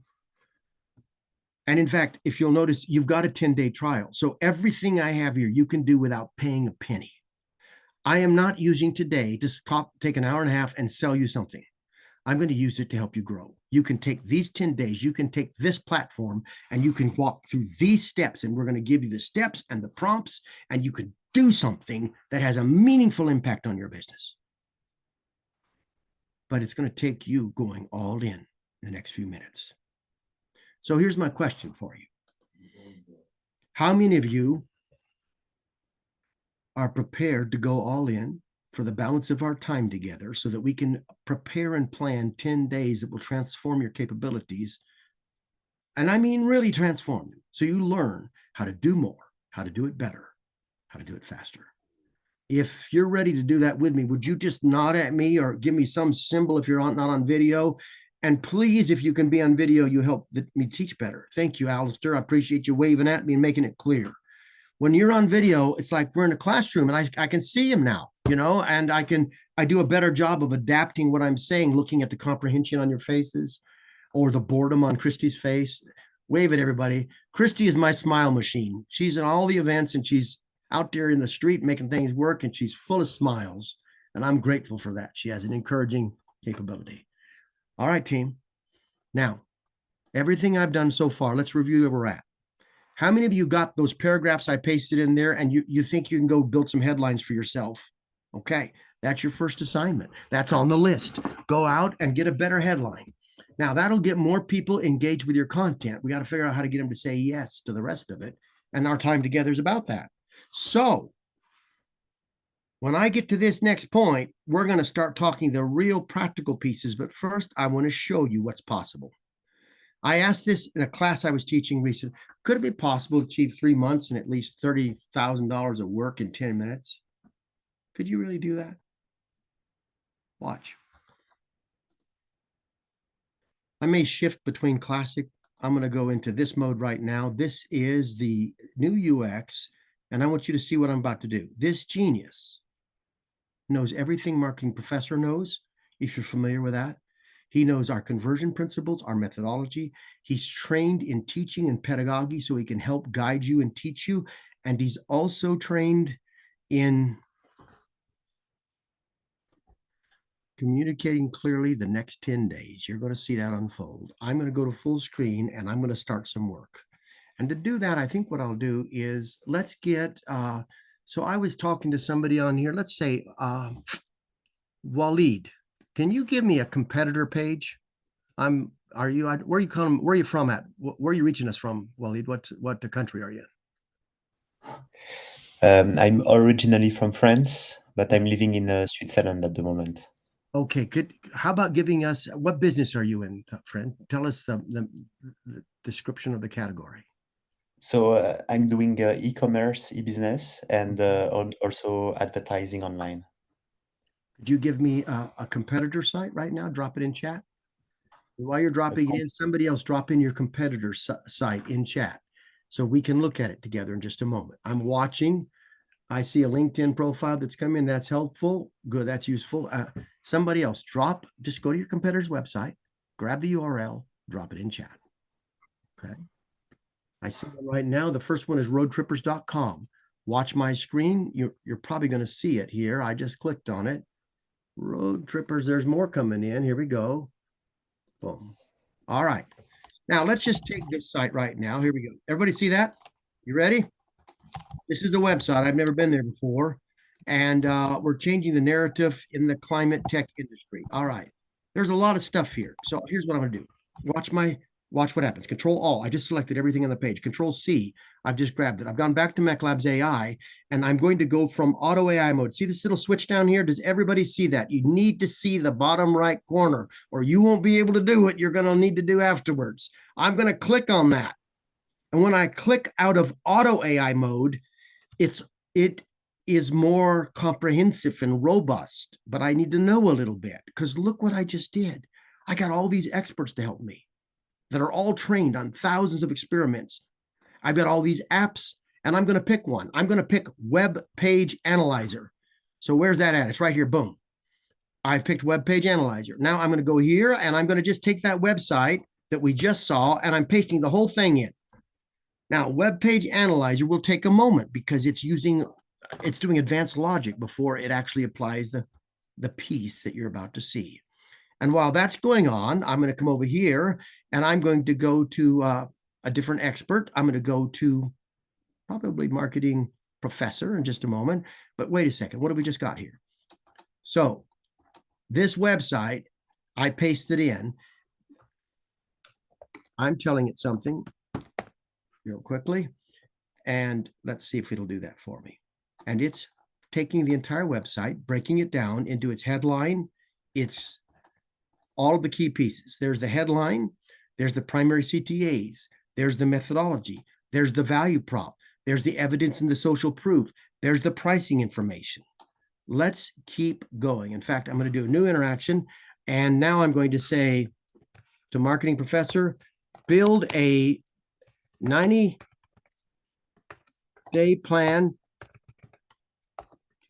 And in fact, if you'll notice, you've got a 10-day trial. So everything I have here, you can do without paying a penny. I am not using today to take an hour and a half and sell you something. I'm going to use it to help you grow. You can take these 10 days, you can take this platform, and you can walk through these steps, and we're going to give you the steps and the prompts, and you can do something that has a meaningful impact on your business. But it's going to take you going all in the next few minutes. So here's my question for you. How many of you are prepared to go all in for the balance of our time together so that we can prepare and plan 10 days that will transform your capabilities? And I mean really transform them. So you learn how to do more, how to do it better, how to do it faster. If you're ready to do that with me, would you just nod at me or give me some symbol if you're not on video? And please, if you can be on video, you help me teach better. Thank you, Alistair. I appreciate you waving at me and making it clear. When you're on video, it's like we're in a classroom and I can see him now, you know, and I do a better job of adapting what I'm saying, looking at the comprehension on your faces or the boredom on Christy's face. Wave at everybody. Christy is my smile machine. She's in all the events and she's out there in the street making things work, and she's full of smiles. And I'm grateful for that. She has an encouraging capability. All right, team. Now, everything I've done so far, let's review where we're at. How many of you got those paragraphs I pasted in there and you think you can go build some headlines for yourself? Okay, that's your first assignment. That's on the list. Go out and get a better headline. Now, that'll get more people engaged with your content. We got to figure out how to get them to say yes to the rest of it. And our time together is about that. So when I get to this next point, we're going to start talking the real practical pieces. But first, I want to show you what's possible. I asked this in a class I was teaching recently. Could it be possible to achieve 3 months and at least $30,000 of work in 10 minutes? Could you really do that? Watch. I may shift between classic. I'm going to go into this mode right now. This is the new UX, and I want you to see what I'm about to do. This genius knows everything marketing professor knows, if you're familiar with that. He knows our conversion principles, our methodology. He's trained in teaching and pedagogy so he can help guide you and teach you. And he's also trained in communicating clearly the next 10 days. You're going to see that unfold. I'm going to go to full screen and I'm going to start some work. And to do that, I think what I'll do is let's get, so I was talking to somebody on here, let's say, Waleed, can you give me a competitor page? Where are you from at? Where are you reaching us from, Waleed? What country are you in? I'm originally from France, but I'm living in Switzerland at the moment. Okay, how about giving us, what business are you in, friend? Tell us the description of the category. So I'm doing e-commerce, e-business, and also advertising online. Could you give me a competitor site right now? Drop it in chat. While you're dropping it in, somebody else drop in your competitor site in chat so we can look at it together in just a moment. I'm watching. I see a LinkedIn profile that's come in. That's helpful. Good. That's useful. Somebody else just go to your competitor's website, grab the URL, drop it in chat. Okay. I see them right now. The first one is roadtrippers.com. Watch my screen. You're probably going to see it here. I just clicked on it. Road Trippers. There's more coming in. Here we go. Boom. All right. Now let's just take this site right now. Here we go. Everybody see that? You ready? This is the website. I've never been there before. And we're changing the narrative in the climate tech industry. All right. There's a lot of stuff here. So here's what I'm going to do. Watch what happens. Control All. I just selected everything on the page. Control C. I've just grabbed it. I've gone back to Meclabs AI, and I'm going to go from auto AI mode. See this little switch down here? Does everybody see that? You need to see the bottom right corner, or you won't be able to do it. You're going to need to do afterwards. I'm going to click on that. And when I click out of auto AI mode, it is more comprehensive and robust, but I need to know a little bit because look what I just did. I got all these experts to help me that are all trained on thousands of experiments. I've got all these apps, and I'm going to pick one. I'm going to pick Web Page Analyzer. So where's that at? It's right here. Boom. I've picked Web Page Analyzer. Now I'm going to go here, and I'm going to just take that website that we just saw, and I'm pasting the whole thing in. Now, Web Page Analyzer will take a moment because it's using it's doing advanced logic before it actually applies the piece that you're about to see. And while that's going on, I'm going to come over here and I'm going to go to a different expert. I'm going to go to probably marketing professor in just a moment. But wait a second, what have we just got here? So this website, I pasted in. I'm telling it something real quickly. And let's see if it'll do that for me. And it's taking the entire website, breaking it down into its headline, its all of the key pieces. There's the headline, there's the primary CTAs, there's the methodology, there's the value prop, there's the evidence and the social proof, there's the pricing information. Let's keep going. In fact, I'm going to do a new interaction. And now I'm going to say to marketing professor, build a 90-day plan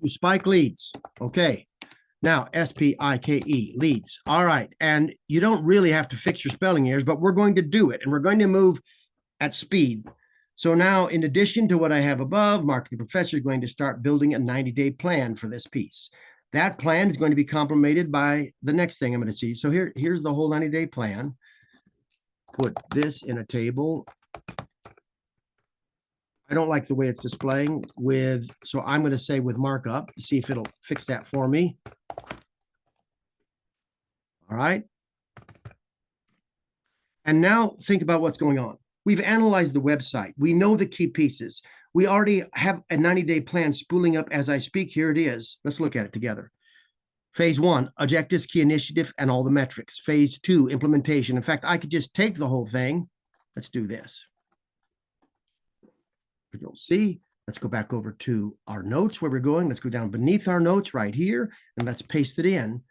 to spike leads. Okay. Now, S-P-I-K-E, leads. All right. And you don't really have to fix your spelling errors, but we're going to do it. And we're going to move at speed. So now, in addition to what I have above, marketing professor is going to start building a 90-day plan for this piece. That plan is going to be complemented by the next thing I'm going to see. So here's the whole 90-day plan. Put this in a table. I don't like the way it's displaying with, so I'm going to say with markup, see if it'll fix that for me. All right. And now think about what's going on. We've analyzed the website. We know the key pieces. We already have a 90-day plan spooling up as I speak. Here it is. Let's look at it together. Phase 1, objectives, key initiative, and all the metrics. Phase 2, implementation. In fact, I could just take the whole thing. Let's do this. Control C. Let's go back over to our notes where we're going. Let's go down beneath our notes right here, and let's paste it in.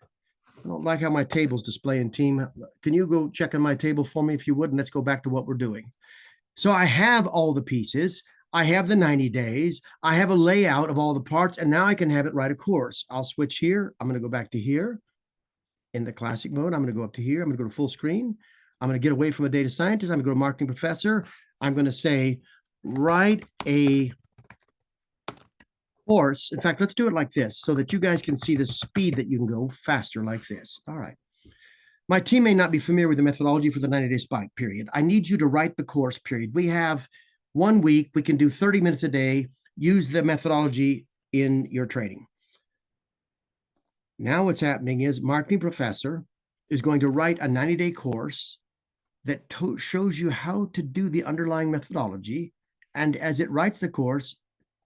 I don't like how my table's displaying, team. Can you go check on my table for me if you would? And let's go back to what we're doing. So I have all the pieces. I have the 90 days. I have a layout of all the parts, and now I can have it write a course. I'll switch here. I'm going to go back to here in the classic mode. I'm going to go up to here. I'm going to go to full screen. I'm going to get away from a data scientist. I'm going to go to marketing professor. I'm going to say, write a course. In fact, let's do it like this so that you guys can see the speed that you can go faster like this. All right. My team may not be familiar with the methodology for the 90-day spike period. I need you to write the course period. We have 1 week. We can do 30 minutes a day. Use the methodology in your training. Now what's happening is marketing professor is going to write a 90-day course that shows you how to do the underlying methodology. And as it writes the course,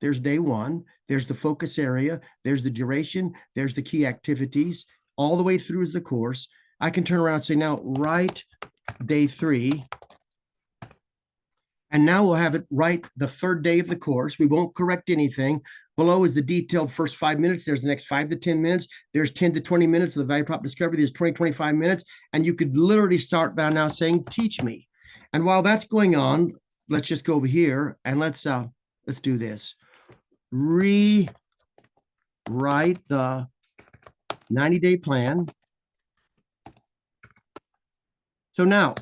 there's day 1, there's the focus area, there's the duration, there's the key activities, all the way through is the course. I can turn around and say, now write day 3. And now we'll have it write the 3rd day of the course. We won't correct anything. Below is the detailed first 5 minutes. There's the next 5 to 10 minutes. There's 10 to 20 minutes of the value prop discovery. There's 20, 25 minutes. And you could literally start by now saying, teach me. And while that's going on, let's just go over here and let's do this. Rewrite the 90-day plan. So now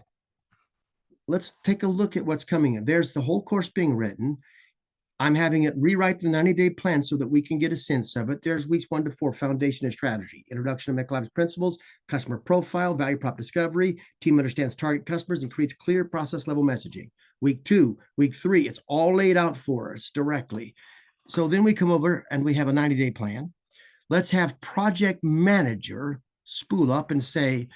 let's take a look at what's coming in. There's the whole course being written. I'm having it rewrite the 90-day plan so that we can get a sense of it. There's weeks 1 to 4, foundation and strategy, introduction to Meclabs principles, customer profile, value prop discovery, team understands target customers and creates clear process level messaging. Week 2, week 3, it's all laid out for us directly. So then we come over and we have a 90-day plan. Let's have project manager spool up and say,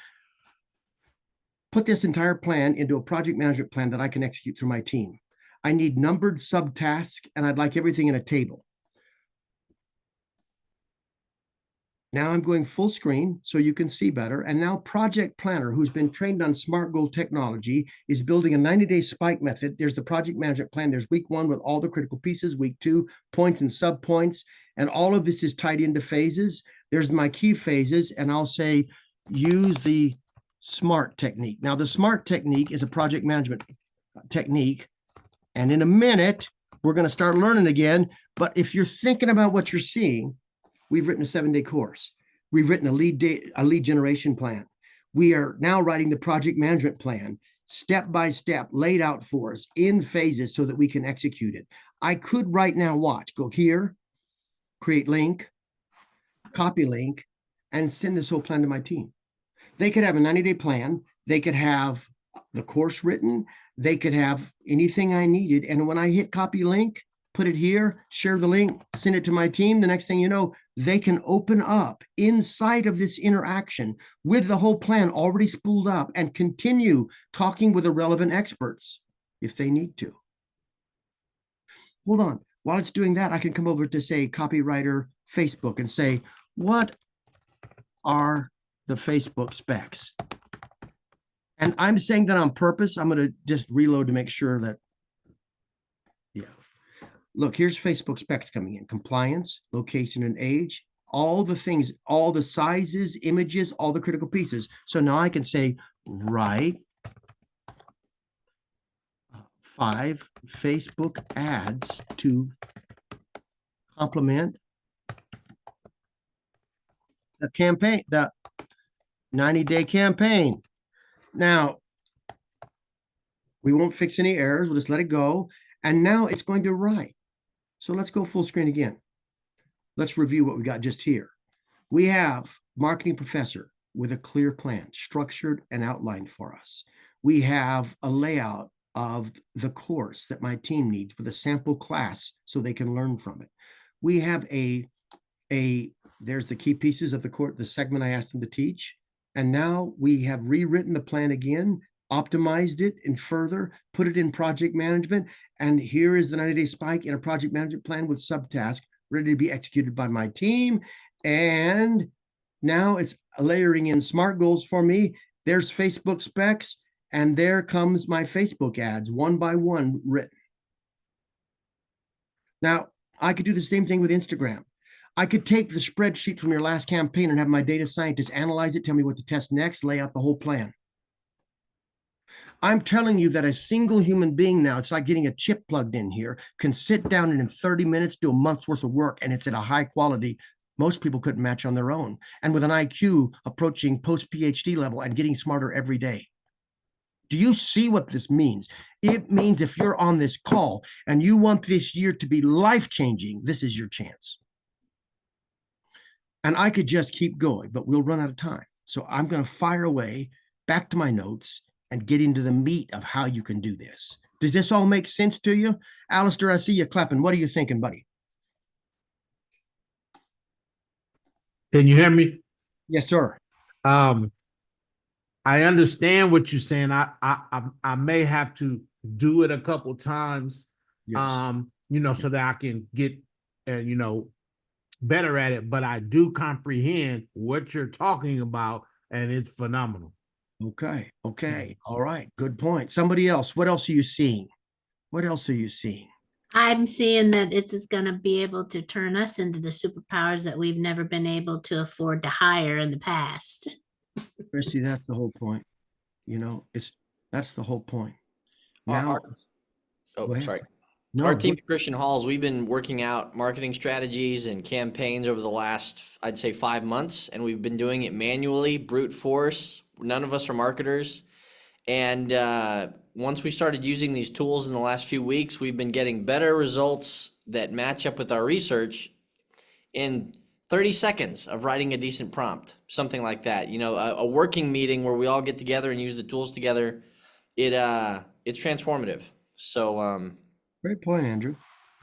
put this entire plan into a project management plan that I can execute through my team. I need numbered subtasks, and I'd like everything in a table. Now I'm going full screen so you can see better. And now project planner, who's been trained on SMART goal technology, is building a 90-day spike method. There's the project management plan. There's week 1 with all the critical pieces, week 2, points and subpoints. And all of this is tied into phases. There's my key phases. And I'll say, use the SMART technique. Now, the SMART technique is a project management technique. And in a minute, we're going to start learning again. But if you're thinking about what you're seeing, we've written a 7-day course. We've written a lead generation plan. We are now writing the project management plan, step by step, laid out for us in phases so that we can execute it. I could right now watch, go here, create link, copy link, and send this whole plan to my team. They could have a 90-day plan. They could have the course written. They could have anything I needed. And when I hit copy link, put it here, share the link, send it to my team. The next thing you know, they can open up inside of this interaction with the whole plan already spooled up and continue talking with the relevant experts if they need to. Hold on. While it's doing that, I can come over to, say, copywriter Facebook and say, what are the Facebook specs? And I'm saying that on purpose. I'm going to just reload to make sure that, yeah. Look, here's Facebook specs coming in: compliance, location and age, all the things, all the sizes, images, all the critical pieces. So now I can say, write 5 Facebook ads to complement the campaign, the 90-day campaign. Now, we won't fix any errors. We'll just let it go. And now it's going to write. So let's go full screen again. Let's review what we got just here. We have marketing professor with a clear plan, structured and outlined for us. We have a layout of the course that my team needs with a sample class so they can learn from it. We have there's the key pieces of the course, the segment I asked them to teach. And now we have rewritten the plan again, optimized it and further, put it in project management. And here is the 90-day spike in a project management plan with subtask ready to be executed by my team. And now it's layering in SMART goals for me. There's Facebook specs, and there comes my Facebook ads, one by one written. Now, I could do the same thing with Instagram. I could take the spreadsheet from your last campaign and have my data scientist analyze it, tell me what to test next, lay out the whole plan. I'm telling you that a single human being now, it's like getting a chip plugged in here, can sit down and in 30 minutes do a month's worth of work, and it's at a high quality most people couldn't match on their own, and with an IQ approaching post-PhD level and getting smarter every day. Do you see what this means? It means if you're on this call and you want this year to be life-changing, this is your chance. And I could just keep going, but we'll run out of time. So I'm going to fire away back to my notes and get into the meat of how you can do this. Does this all make sense to you? Alistair, I see you clapping. What are you thinking, buddy? Can you hear me? Yes, sir. I understand what you're saying. I may have to do it a couple times, Yes. so that I can get, better at it. But I do comprehend what you're talking about, and it's phenomenal. Okay. All right. Good point. Somebody else. What else are you seeing? What else are you seeing? I'm seeing that it's going to be able to turn us into the superpowers that we've never been able to afford to hire in the past. Chrissy, that's the whole point. That's the whole point. Now, Sorry. No, Our team at Christian Halls, we've been working out marketing strategies and campaigns over the last, I'd say, 5 months, and we've been doing it manually, brute force. None of us are marketers. And once we started using these tools in the last few weeks, we've been getting better results that match up with our research in 30 seconds of writing a decent prompt, something like that. A working meeting where we all get together and use the tools together. It's transformative. So, great point, Andrew.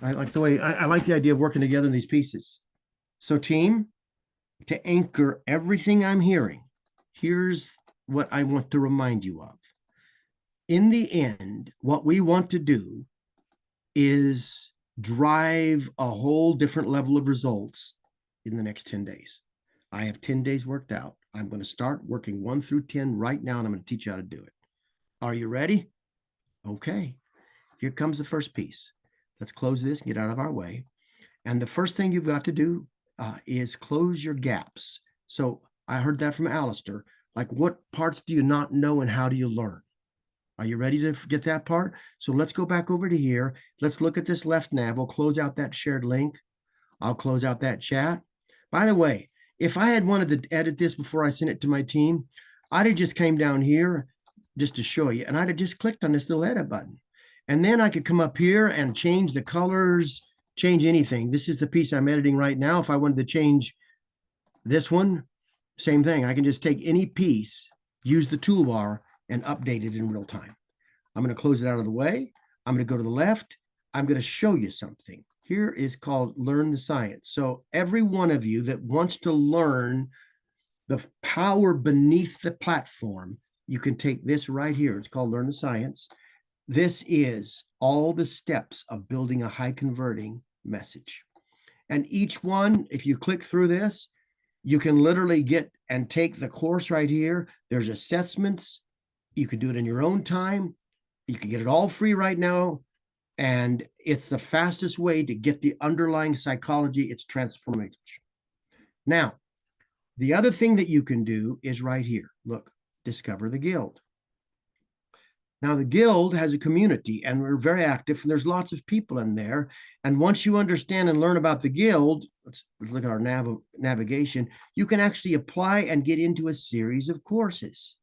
I like the way I like the idea of working together in these pieces. So, team, to anchor everything I'm hearing, here's what I want to remind you of. In the end, what we want to do is drive a whole different level of results in the next 10 days. I have 10 days worked out. I'm going to start working 1 through 10 right now, and I'm going to teach you how to do it. Are you ready? Okay. Here comes the first piece. Let's close this and get out of our way. And the first thing you've got to do is close your gaps. So I heard that from Alistair. Like, what parts do you not know and how do you learn? Are you ready to get that part? So let's go back over to here. Let's look at this left nav. We'll close out that shared link. I'll close out that chat. By the way, if I had wanted to edit this before I sent it to my team, I'd have just came down here just to show you, and I'd have just clicked on this little edit button. And then I could come up here and change the colors, change anything. This is the piece I'm editing right now. If I wanted to change this one, same thing. I can just take any piece, use the toolbar, and update it in real time. I'm going to close it out of the way. I'm going to go to the left. I'm going to show you something. Here is called Learn the Science. So every one of you that wants to learn the power beneath the platform, you can take this right here. It's called Learn the Science. This is all the steps of building a high converting message. And each one, if you click through this, you can literally get and take the course right here. There's assessments. You can do it in your own time. You can get it all free right now. And it's the fastest way to get the underlying psychology. It's transformative. Now, the other thing that you can do is right here. Look, discover the guild. Now, the guild has a community and we're very active and there's lots of people in there. And once you understand and learn about the guild, let's look at our navigation, you can actually apply and get into a series of courses.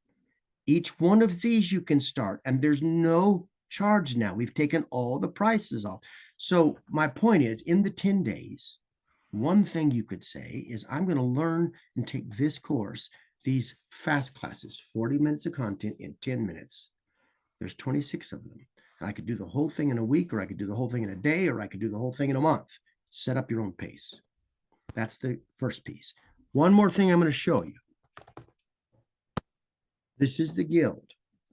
Each one of these you can start and there's no charge now. We've taken all the prices off. So my point is, in the 10 days, one thing you could say is I'm going to learn and take this course, these fast classes, 40 minutes of content in 10 minutes. There's 26 of them. And I could do the whole thing in a week, or I could do the whole thing in a day, or I could do the whole thing in a month. Set up your own pace. That's the first piece. One more thing I'm going to show you. This is the guild.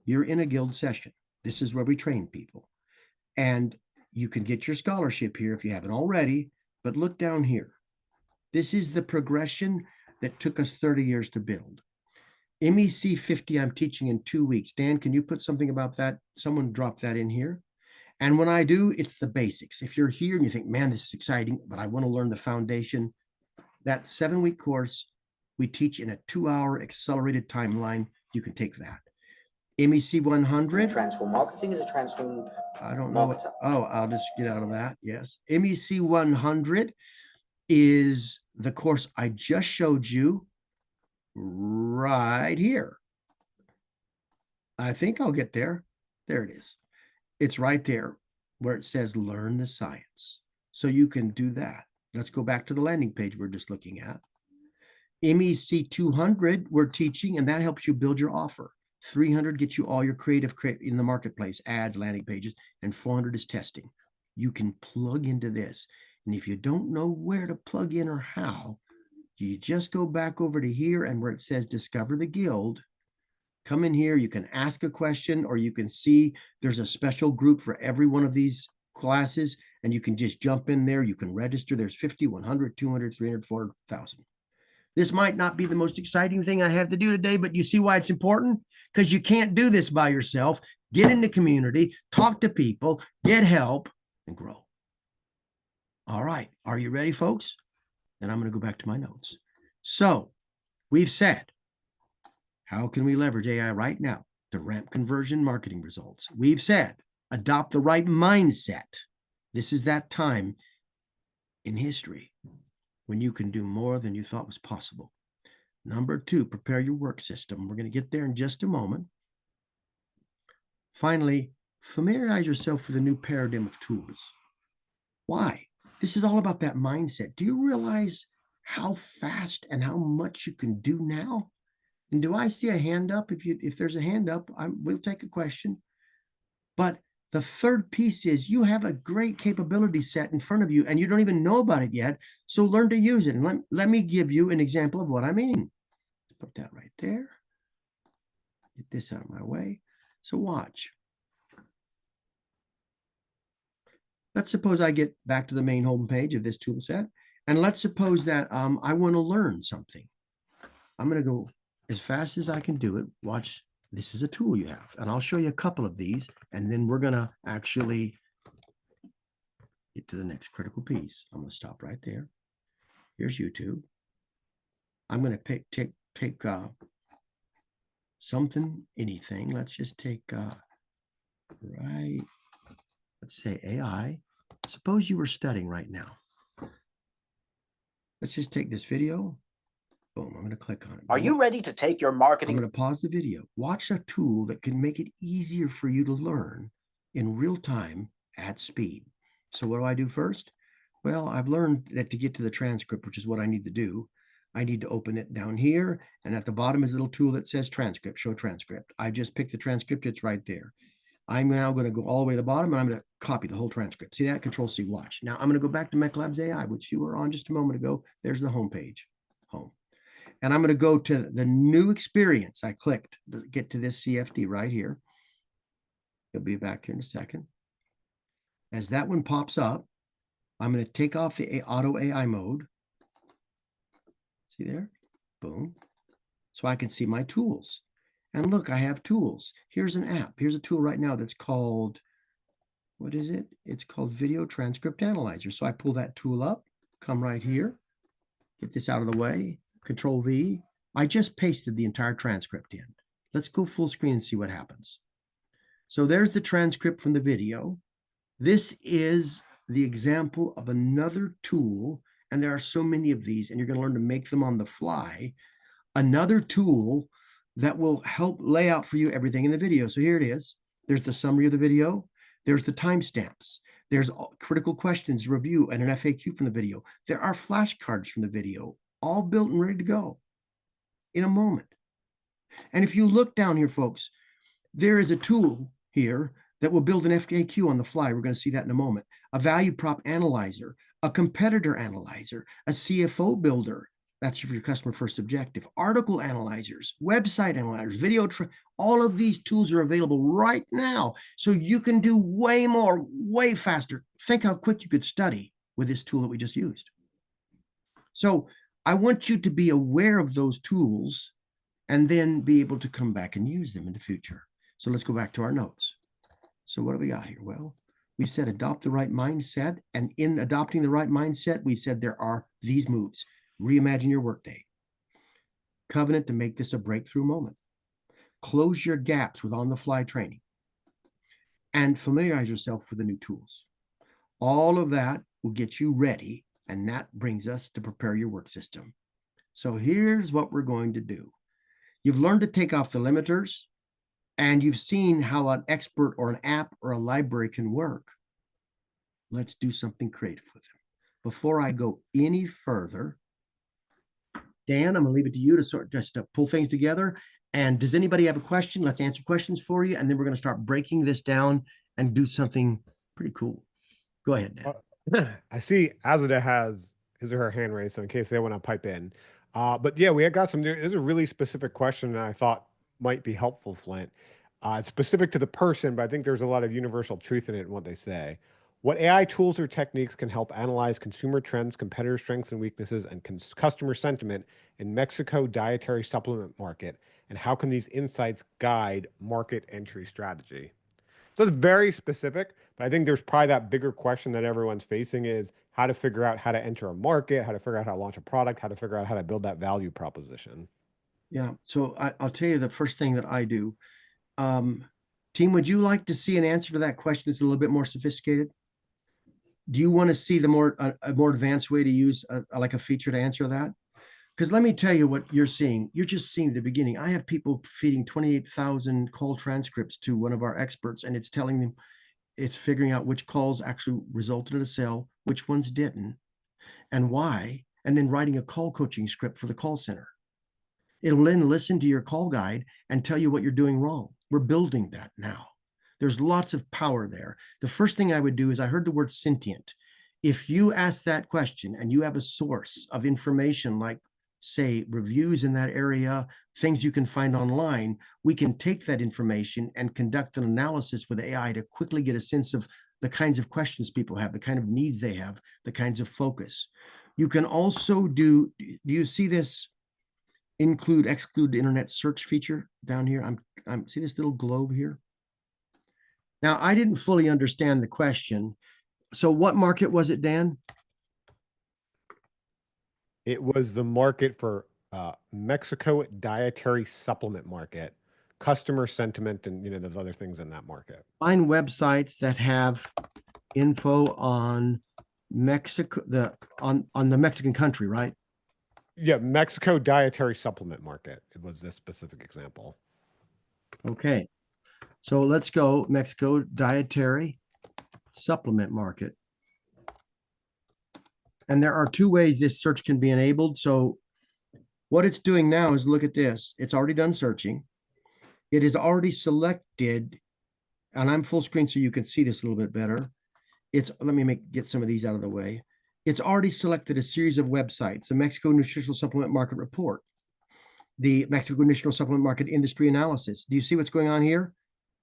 You're in a guild session. This is where we train people. And you can get your scholarship here if you haven't already, but look down here. This is the progression that took us 30 years to build. MEC 50, I'm teaching in 2 weeks. Dan, can you put something about that? Someone drop that in here. And when I do, it's the basics. If you're here and you think, man, this is exciting, but I want to learn the foundation, that 7-week course we teach in a 2-hour accelerated timeline. You can take that. MEC 100. Transform marketing is a transform. I don't know. I'll just get out of that. Yes. MEC 100 is the course I just showed you right here. I think I'll get there. There it is. It's right there where it says learn the science. So you can do that. Let's go back to the landing page we're just looking at. MEC 200 we're teaching, and that helps you build your offer. 300 gets you all your creative in the marketplace, ads, landing pages, and 400 is testing. You can plug into this. And if you don't know where to plug in or how, you just go back over to here and where it says discover the guild, come in here, you can ask a question, or you can see there's a special group for every one of these classes, and you can just jump in there. You can register. There's 50, 100, 200, 300, 400,000. This might not be the most exciting thing I have to do today, but you see why it's important? Because you can't do this by yourself. Get in the community, talk to people, get help, and grow. All right. Are you ready, folks? Then I'm going to go back to my notes. So we've said, how can we leverage AI right now to ramp conversion marketing results? We've said, adopt the right mindset. This is that time in history when you can do more than you thought was possible. Number 2, prepare your work system. We're going to get there in just a moment. Finally, familiarize yourself with a new paradigm of tools. Why? This is all about that mindset. Do you realize how fast and how much you can do now? And do I see a hand up? If there's a hand up, we'll take a question. But the third piece is you have a great capability set in front of you and you don't even know about it yet. So learn to use it. And let me give you an example of what I mean. Let's put that right there. Get this out of my way. So watch. Let's suppose I get back to the main home page of this tool set. And let's suppose that I want to learn something. I'm going to go as fast as I can do it. Watch. This is a tool you have. And I'll show you a couple of these. And then we're going to actually get to the next critical piece. I'm going to stop right there. Here's YouTube. I'm going to take something, anything. Let's just take, let's say AI. Suppose you were studying right now. Let's just take this video. Boom, I'm going to click on it. Are you ready to take your marketing? I'm going to pause the video. Watch a tool that can make it easier for you to learn in real time at speed. So what do I do first? Well, I've learned that to get to the transcript, which is what I need to do, I need to open it down here. And at the bottom is a little tool that says transcript, show transcript. I just picked the transcript. It's right there. I'm now going to go all the way to the bottom and I'm going to copy the whole transcript. See that? Control C, watch. Now I'm going to go back to Meclabs AI, which you were on just a moment ago. There's the home page, home. And I'm going to go to the new experience. I clicked to get to this CFD right here. You'll be back here in a second. As that one pops up, I'm going to take off the auto AI mode. See there? Boom. So I can see my tools. And look, I have tools. Here's an app. Here's a tool right now that's called, what is it? It's called Video Transcript Analyzer. So I pull that tool up, come right here, get this out of the way, Control V. I just pasted the entire transcript in. Let's go full screen and see what happens. So there's the transcript from the video. This is the example of another tool, and there are so many of these, and you're going to learn to make them on the fly. Another tool that will help lay out for you everything in the video. So here it is. There's the summary of the video. There's the timestamps. There's critical questions, review, and an FAQ from the video. There are flashcards from the video, all built and ready to go in a moment. And if you look down here, folks, there is a tool here that will build an FAQ on the fly. We're going to see that in a moment. A value prop analyzer, a competitor analyzer, a CFO builder. That's for your customer first objective. Article analyzers, website analyzers, all of these tools are available right now. So you can do way more, way faster. Think how quick you could study with this tool that we just used. So I want you to be aware of those tools and then be able to come back and use them in the future. So let's go back to our notes. So what do we got here? Well, we said adopt the right mindset. And in adopting the right mindset, we said there are these moves. Reimagine your workday. Covenant to make this a breakthrough moment. Close your gaps with on-the-fly training. And familiarize yourself with the new tools. All of that will get you ready, and that brings us to prepare your work system. So here's what we're going to do. You've learned to take off the limiters, and you've seen how an expert or an app or a library can work. Let's do something creative with them. Before I go any further, Dan, I'm going to leave it to you to just pull things together. And does anybody have a question? Let's answer questions for you. And then we're going to start breaking this down and do something pretty cool. Go ahead, Dan. I see Azada has his or her hand raised, so in case they want to pipe in. But yeah, we had got this is a really specific question that I thought might be helpful, Flint. It's specific to the person, but I think there's a lot of universal truth in it in what they say. What AI tools or techniques can help analyze consumer trends, competitor strengths and weaknesses, and customer sentiment in Mexico dietary supplement market? And how can these insights guide market entry strategy? So it's very specific, but I think there's probably that bigger question that everyone's facing is how to figure out how to enter a market, how to figure out how to launch a product, how to figure out how to build that value proposition. Yeah, so I'll tell you the first thing that I do. Team, would you like to see an answer to that question that's a little bit more sophisticated? Do you want to see the a more advanced way to use like a feature to answer that? Because let me tell you what you're seeing. You're just seeing the beginning. I have people feeding 28,000 call transcripts to one of our experts, and it's telling them, it's figuring out which calls actually resulted in a sale, which ones didn't, and why, and then writing a call coaching script for the call center. It'll then listen to your call guide and tell you what you're doing wrong. We're building that now. There's lots of power there. The first thing I would do is I heard the word sentient. If you ask that question and you have a source of information like, say, reviews in that area, things you can find online, we can take that information and conduct an analysis with AI to quickly get a sense of the kinds of questions people have, the kind of needs they have, the kinds of focus. You can also do you see this include, exclude internet search feature down here? I'm see this little globe here? Now, I didn't fully understand the question. So what market was it, Dan? It was the market for Mexico dietary supplement market, customer sentiment, and there's other things in that market. Find websites that have info on Mexico, on the Mexican country, right? Yeah, Mexico dietary supplement market. It was this specific example. Okay. So let's go Mexico dietary supplement market. And there are two ways this search can be enabled. So what it's doing now is look at this. It's already done searching. It is already selected, and I'm full screen so you can see this a little bit better. Let me get some of these out of the way. It's already selected a series of websites: the Mexico Nutritional Supplement Market Report, the Mexico Nutritional Supplement Market Industry Analysis. Do you see what's going on here?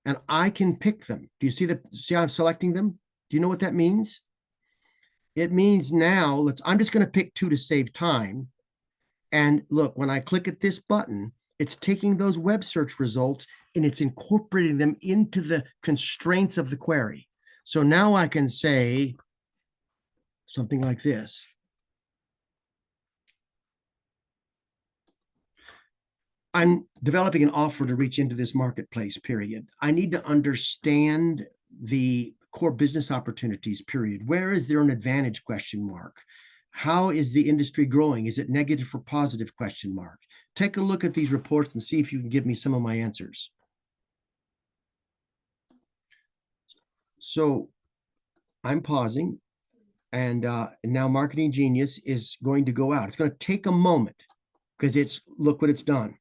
And I can pick them. Do you see how I'm selecting them? Do you know what that means? It means now, I'm just going to pick 2 to save time. And look, when I click at this button, it's taking those web search results and it's incorporating them into the constraints of the query. So now I can say something like this. I'm developing an offer to reach into this marketplace, period. I need to understand the core business opportunities, period. Where is there an advantage, question mark? How is the industry growing? Is it negative or positive, question mark? Take a look at these reports and see if you can give me some of my answers. So I'm pausing, and now Marketing Genius is going to go out. It's going to take a moment because look what it's done.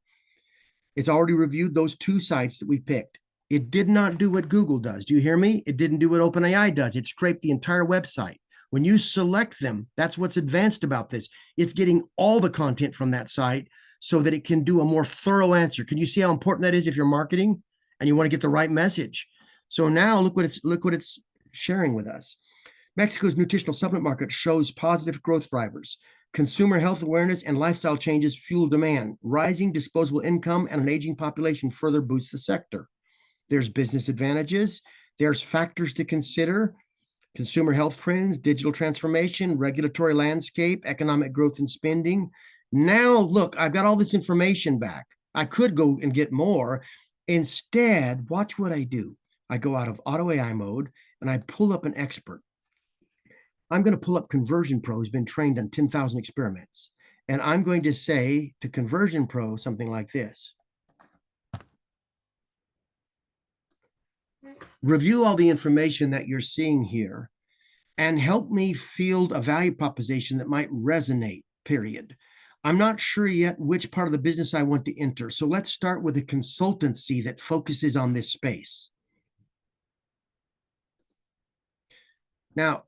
It's already reviewed those 2 sites that we picked. It did not do what Google does. Do you hear me? It didn't do what OpenAI does. It scraped the entire website. When you select them, that's what's advanced about this. It's getting all the content from that site so that it can do a more thorough answer. Can you see how important that is if you're marketing and you want to get the right message? So now look what it's sharing with us. Mexico's nutritional supplement market shows positive growth drivers. Consumer health awareness and lifestyle changes fuel demand. Rising disposable income and an aging population further boost the sector. There's business advantages. There's factors to consider: consumer health trends, digital transformation, regulatory landscape, economic growth and spending. Now, look, I've got all this information back. I could go and get more. Instead, watch what I do. I go out of auto AI mode and I pull up an expert. I'm going to pull up Conversion Pro, who's been trained on 10,000 experiments. And I'm going to say to Conversion Pro something like this. Review all the information that you're seeing here and help me field a value proposition that might resonate, period. I'm not sure yet which part of the business I want to enter. So let's start with a consultancy that focuses on this space. Now,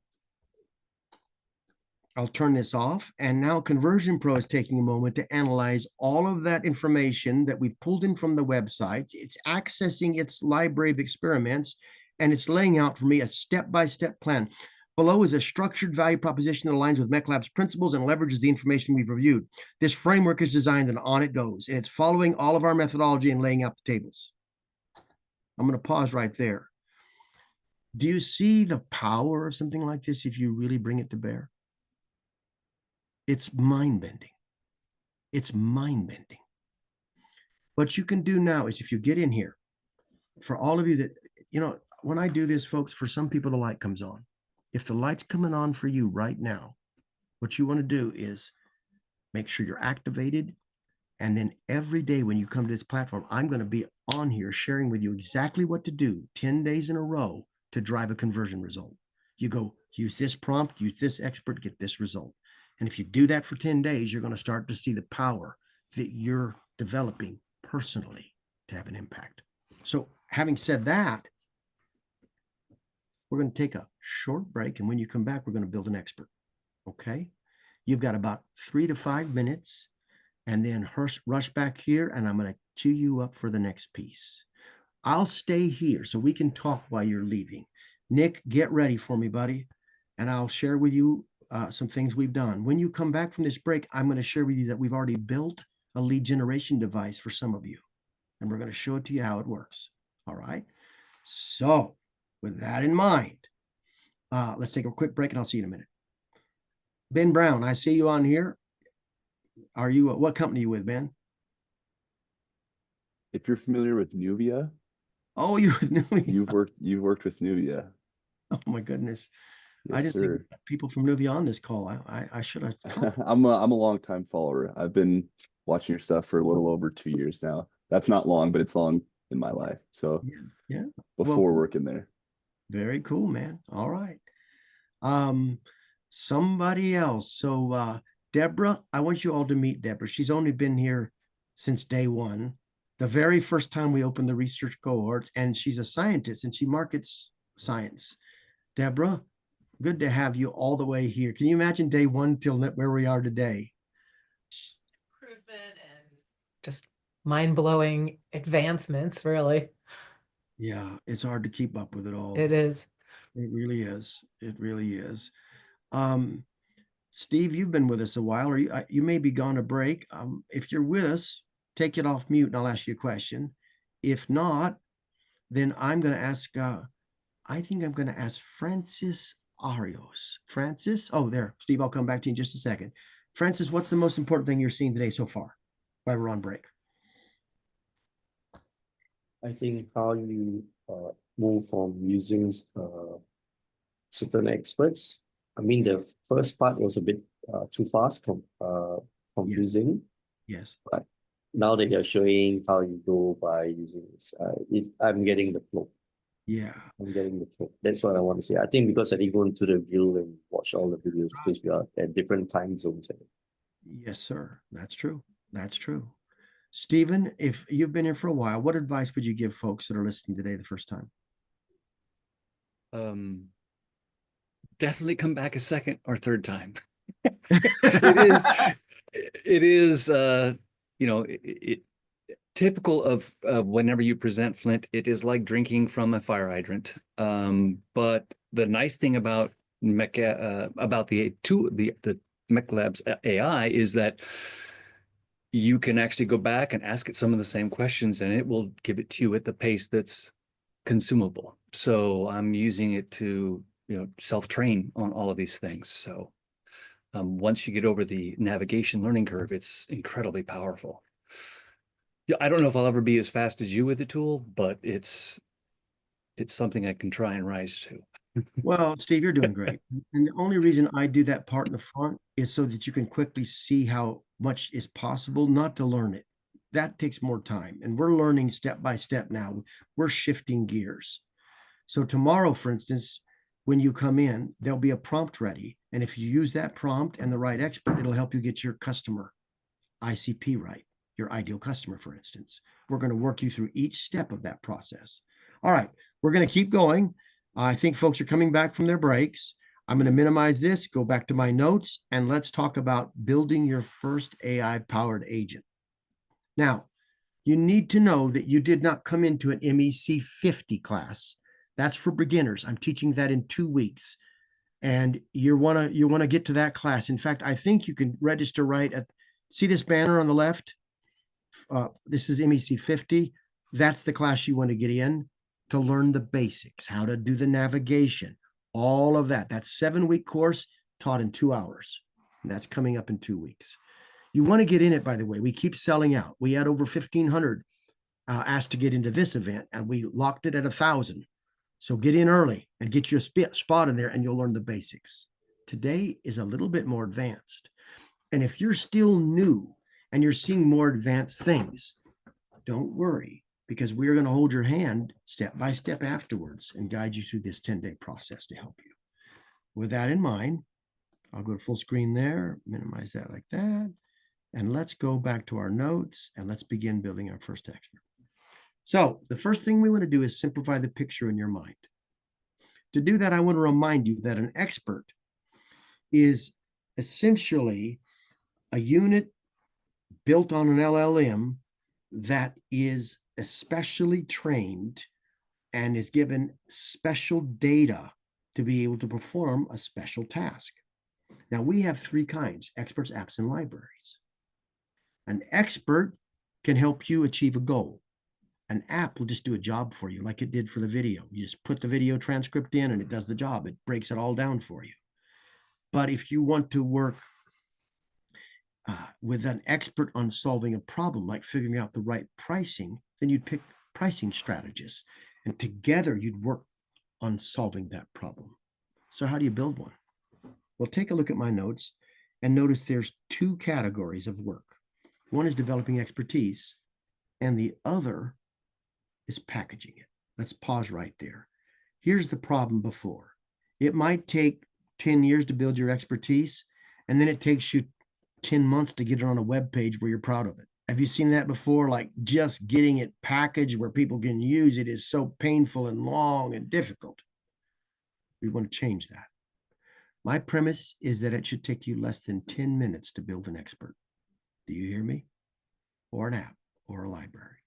I'll turn this off. And now Conversion Pro is taking a moment to analyze all of that information that we've pulled in from the website. It's accessing its library of experiments, and it's laying out for me a step-by-step plan. Below is a structured value proposition that aligns with Meclabs principles and leverages the information we've reviewed. This framework is designed and on it goes, and it's following all of our methodology and laying out the tables. I'm going to pause right there. Do you see the power of something like this if you really bring it to bear? It's mind-bending. It's mind-bending. What you can do now is, if you get in here, for all of you that, when I do this, folks, for some people, the light comes on. If the light's coming on for you right now, what you want to do is make sure you're activated. And then every day when you come to this platform, I'm going to be on here sharing with you exactly what to do 10 days in a row to drive a conversion result. You go, use this prompt, use this expert, get this result. And if you do that for 10 days, you're going to start to see the power that you're developing personally to have an impact. So having said that, we're going to take a short break. And when you come back, we're going to build an expert. Okay? You've got about 3 to 5 minutes, and then rush back here, and I'm going to queue you up for the next piece. I'll stay here so we can talk while you're leaving. Nick, get ready for me, buddy. And I'll share with you some things we've done. When you come back from this break, I'm going to share with you that we've already built a lead generation device for some of you. And we're going to show it to you how it works. All right. So with that in mind, let's take a quick break and I'll see you in a minute. Ben Brown, I see you on here. Are you, what company are you with, Ben? If you're familiar with Nuvia. Oh, you're with Nuvia. You've worked with Nuvia. Oh my goodness. Yes, I didn't sir. think people from Nuvia on this call. I should have. I'm a longtime follower. I've been watching your stuff for a little over 2 years now. That's not long, but it's long in my life. So yeah. Before working there. Very cool, man. All right. Somebody else. So Deborah, I want you all to meet Deborah. She's only been here since day one, the very first time we opened the research cohorts, and she's a scientist and she markets science. Deborah, good to have you all the way here. Can you imagine day one till where we are today? Improvement and just mind-blowing advancements, really. Yeah, it's hard to keep up with it all. It is. It really is. It really is. Steve, you've been with us a while, or you may be gone to break. If you're with us, take it off mute and I'll ask you a question. If not, then I'm going to ask, I think I'm going to ask Francis Arios. Francis? Oh, there. Steve, I'll come back to you in just a second. Francis, what's the most important thing you're seeing today so far while we're on break? I think how you move from using certain experts. I mean, the first part was a bit too fast, confusing. Yes. But now that you're showing how you go by using this, I'm getting the flow. Yeah. I'm getting the flow. That's what I want to say. I think because I didn't go into the view and watch all the videos because we are at different time zones. Yes, sir. That's true. That's true. Stephen, if you've been here for a while, what advice would you give folks that are listening today the first time? Definitely come back a second or third time. it is typical of whenever you present Flint, it is like drinking from a fire hydrant. But the nice thing about the Meclabs AI is that you can actually go back and ask it some of the same questions and it will give it to you at the pace that's consumable. So I'm using it to self-train on all of these things. So once you get over the navigation learning curve, it's incredibly powerful. Yeah, I don't know if I'll ever be as fast as you with the tool, but it's something I can try and rise to. Well, Steve, you're doing great. And the only reason I do that part in the front is so that you can quickly see how much is possible, not to learn it. That takes more time. And we're learning step by step now. We're shifting gears. So tomorrow, for instance, when you come in, there'll be a prompt ready. And if you use that prompt and the right expert, it'll help you get your customer ICP right, your ideal customer, for instance. We're going to work you through each step of that process. All right, we're going to keep going. I think folks are coming back from their breaks. I'm going to minimize this, go back to my notes, and let's talk about building your first AI-powered agent. Now, you need to know that you did not come into an MEC 50 class. That's for beginners. I'm teaching that in 2 weeks. And you want to get to that class. In fact, I think you can register right at, see this banner on the left? This is MEC 50. That's the class you want to get in to learn the basics, how to do the navigation, all of that. That's 7-week course taught in 2 hours. And that's coming up in 2 weeks. You want to get in it, by the way. We keep selling out. We had over 1,500 asked to get into this event, and we locked it at 1,000. So get in early and get your spot in there, and you'll learn the basics. Today is a little bit more advanced. And if you're still new and you're seeing more advanced things, don't worry, because we're going to hold your hand step by step afterwards and guide you through this 10-day process to help you. With that in mind, I'll go to full screen there, minimize that like that. And let's go back to our notes and let's begin building our first expert. So the first thing we want to do is simplify the picture in your mind. To do that, I want to remind you that an expert is essentially a unit built on an LLM that is especially trained and is given special data to be able to perform a special task. Now, we have 3 kinds: experts, apps, and libraries. An expert can help you achieve a goal. An app will just do a job for you, like it did for the video. You just put the video transcript in and it does the job. It breaks it all down for you. But if you want to work with an expert on solving a problem, like figuring out the right pricing, then you'd pick pricing strategists. And together you'd work on solving that problem. So how do you build one? Well, take a look at my notes and notice there's 2 categories of work. One is developing expertise, and the other is packaging it. Let's pause right there. Here's the problem before. It might take 10 years to build your expertise, and then it takes you 10 months to get it on a web page where you're proud of it. Have you seen that before? Like just getting it packaged where people can use it is so painful and long and difficult. We want to change that. My premise is that it should take you less than 10 minutes to build an expert. Do you hear me? Or an app or a library.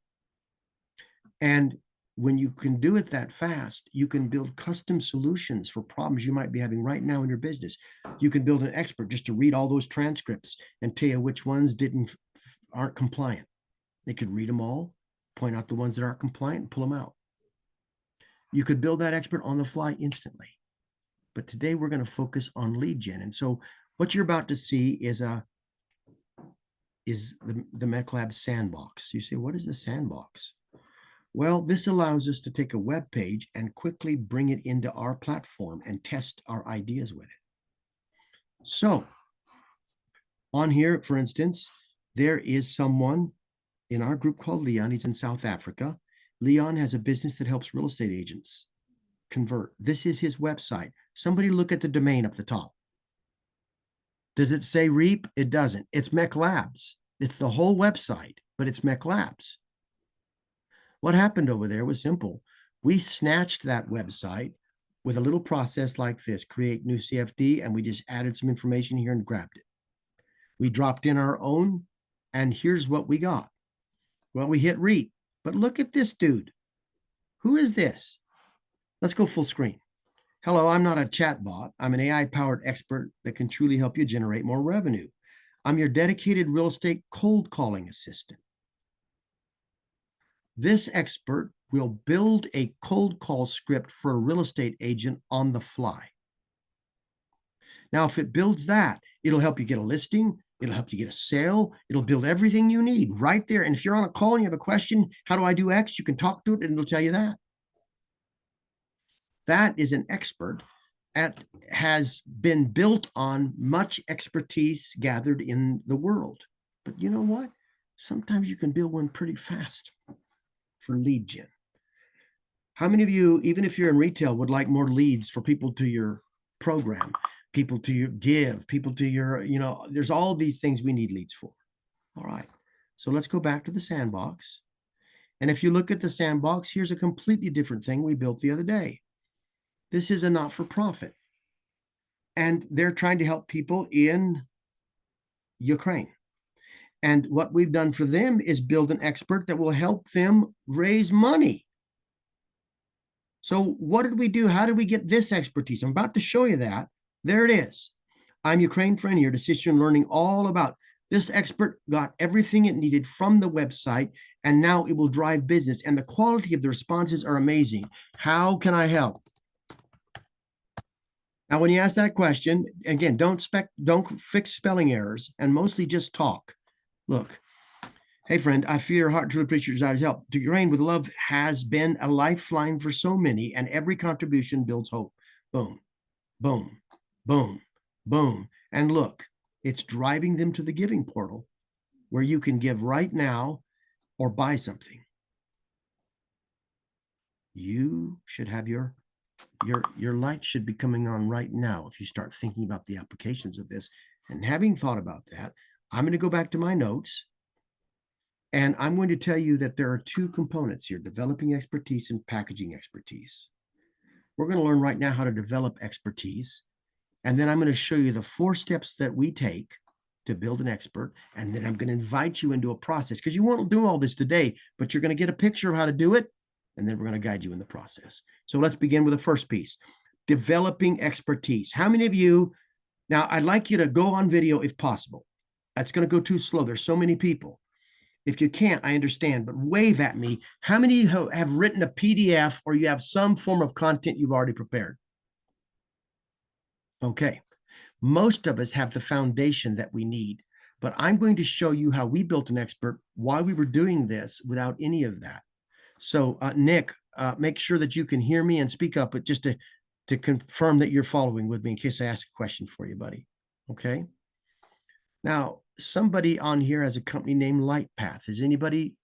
And when you can do it that fast, you can build custom solutions for problems you might be having right now in your business. You can build an expert just to read all those transcripts and tell you which ones aren't compliant. They could read them all, point out the ones that aren't compliant, and pull them out. You could build that expert on the fly instantly. But today we're going to focus on lead gen. And so what you're about to see is the Meclabs sandbox. You say, what is the sandbox? Well, this allows us to take a web page and quickly bring it into our platform and test our ideas with it. So on here, for instance, there is someone in our group called Leon. He's in South Africa. Leon has a business that helps real estate agents convert. This is his website. Somebody look at the domain up the top. Does it say Reap? It doesn't. It's Meclabs. It's the whole website, but it's Meclabs. What happened over there was simple. We snatched that website with a little process like this, create new CFD, and we just added some information here and grabbed it. We dropped in our own, and here's what we got. Well, we hit Reap, but look at this dude. Who is this? Let's go full screen. Hello, I'm not a chat bot. I'm an AI-powered expert that can truly help you generate more revenue. I'm your dedicated real estate cold calling assistant. This expert will build a cold call script for a real estate agent on the fly. Now, if it builds that, it'll help you get a listing. It'll help you get a sale. It'll build everything you need right there. And if you're on a call and you have a question, how do I do X? You can talk to it and it'll tell you that. That is an expert that has been built on much expertise gathered in the world. But you know what? Sometimes you can build one pretty fast for lead gen. How many of you, even if you're in retail, would like more leads for people to your program, people to your give, people to your, there's all these things we need leads for. All right. So let's go back to the sandbox. And if you look at the sandbox, here's a completely different thing we built the other day. This is a not-for-profit. And they're trying to help people in Ukraine. And what we've done for them is build an expert that will help them raise money. So what did we do? How did we get this expertise? I'm about to show you that. There it is. I'm Ukraine Friend here to assist you in learning all about this. Expert got everything it needed from the website, and now it will drive business. And the quality of the responses are amazing. How can I help? Now, when you ask that question, again, don't fix spelling errors and mostly just talk. Look, hey, friend, I feel your heart truly appreciates your desire to help. To Ukraine with love has been a lifeline for so many, and every contribution builds hope. Boom, boom, boom, boom. And look, it's driving them to the giving portal where you can give right now or buy something. You should have your light should be coming on right now if you start thinking about the applications of this. And having thought about that, I'm going to go back to my notes, and I'm going to tell you that there are two components here: developing expertise and packaging expertise. We're going to learn right now how to develop expertise, and then I'm going to show you the 4 steps that we take to build an expert, and then I'm going to invite you into a process, because you won't do all this today, but you're going to get a picture of how to do it, and then we're going to guide you in the process. So let's begin with the first piece, developing expertise. How many of you, now I'd like you to go on video if possible. That's going to go too slow. There's so many people. If you can't, I understand, but wave at me. How many have written a PDF or you have some form of content you've already prepared? Okay. Most of us have the foundation that we need, but I'm going to show you how we built an expert while we were doing this without any of that. So Nick, make sure that you can hear me and speak up, but just to confirm that you're following with me in case I ask a question for you, buddy. Okay. Now, somebody on here has a company named LightPath. Does anybody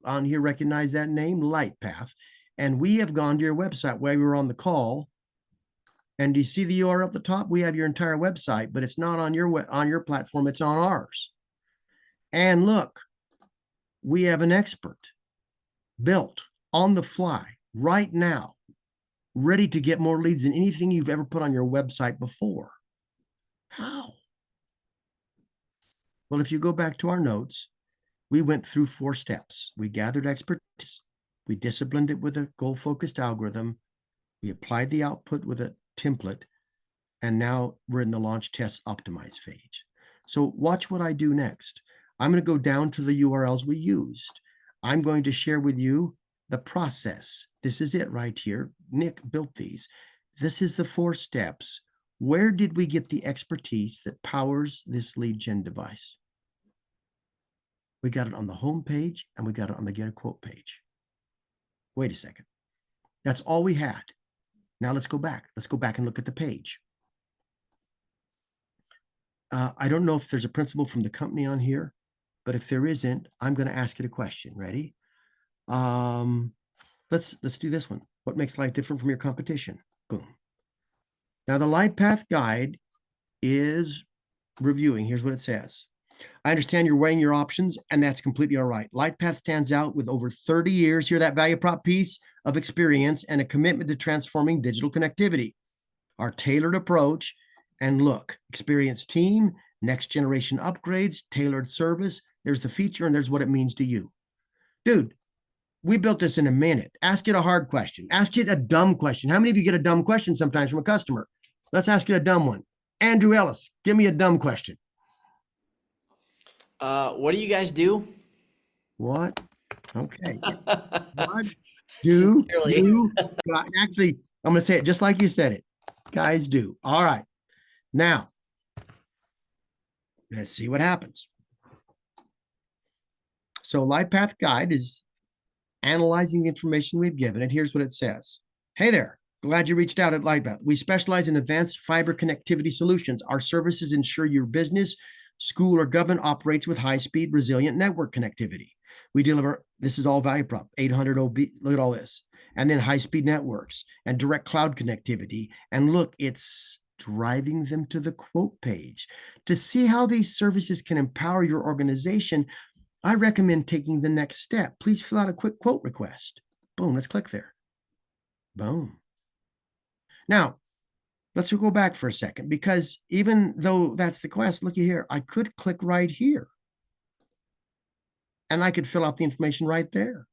on here recognize that name, LightPath? And we have gone to your website while we were on the call, And do you see the URL at the top? We have your entire website, but it's not on your platform, it's on ours. And look, we have an expert built on the fly right now, ready to get more leads than anything you've ever put on your website before. How? Well, if you go back to our notes, we went through 4 steps. We gathered expertise. We disciplined it with a goal-focused algorithm. We applied the output with a template. And now we're in the launch test optimize phase. So watch what I do next. I'm going to go down to the URLs we used. I'm going to share with you the process. This is it right here. Nick built these. This is the 4 steps. Where did we get the expertise that powers this lead gen device? We got it on the home page and we got it on the get a quote page. Wait a second. That's all we had. Now let's go back. Let's go back and look at the page. I don't know if there's a principal from the company on here, but if there isn't, I'm going to ask it a question. Ready? Let's do this one. What makes life different from your competition? Boom. Now the life path guide is reviewing. Here's what it says. I understand you're weighing your options, and that's completely all right. LightPath stands out with over 30 years, hear that value prop piece, of experience and a commitment to transforming digital connectivity. Our tailored approach, and look, experienced team, next generation upgrades, tailored service. There's the feature, and there's what it means to you. Dude, we built this in a minute. Ask it a hard question. Ask it a dumb question. How many of you get a dumb question sometimes from a customer? Let's ask you a dumb one. Andrew Ellis, give me a dumb question. What do you guys do? What? Okay. What do you actually, I'm going to say it just like you said it. Guys do. All right. Now, let's see what happens. So LightPath Guide is analyzing the information we've given, and here's what it says. Hey there. Glad you reached out at LightPath. We specialize in advanced fiber connectivity solutions. Our services ensure your business, school, or government operates with high-speed, resilient network connectivity. We deliver, this is all value prop, 800 OB, look at all this. And then high-speed networks and direct cloud connectivity. And look, it's driving them to the quote page. To see how these services can empower your organization, I recommend taking the next step. Please fill out a quick quote request. Boom, let's click there. Boom. Now, let's go back for a second, because even though that's the quest, looky here, I could click right here. And I could fill out the information right there.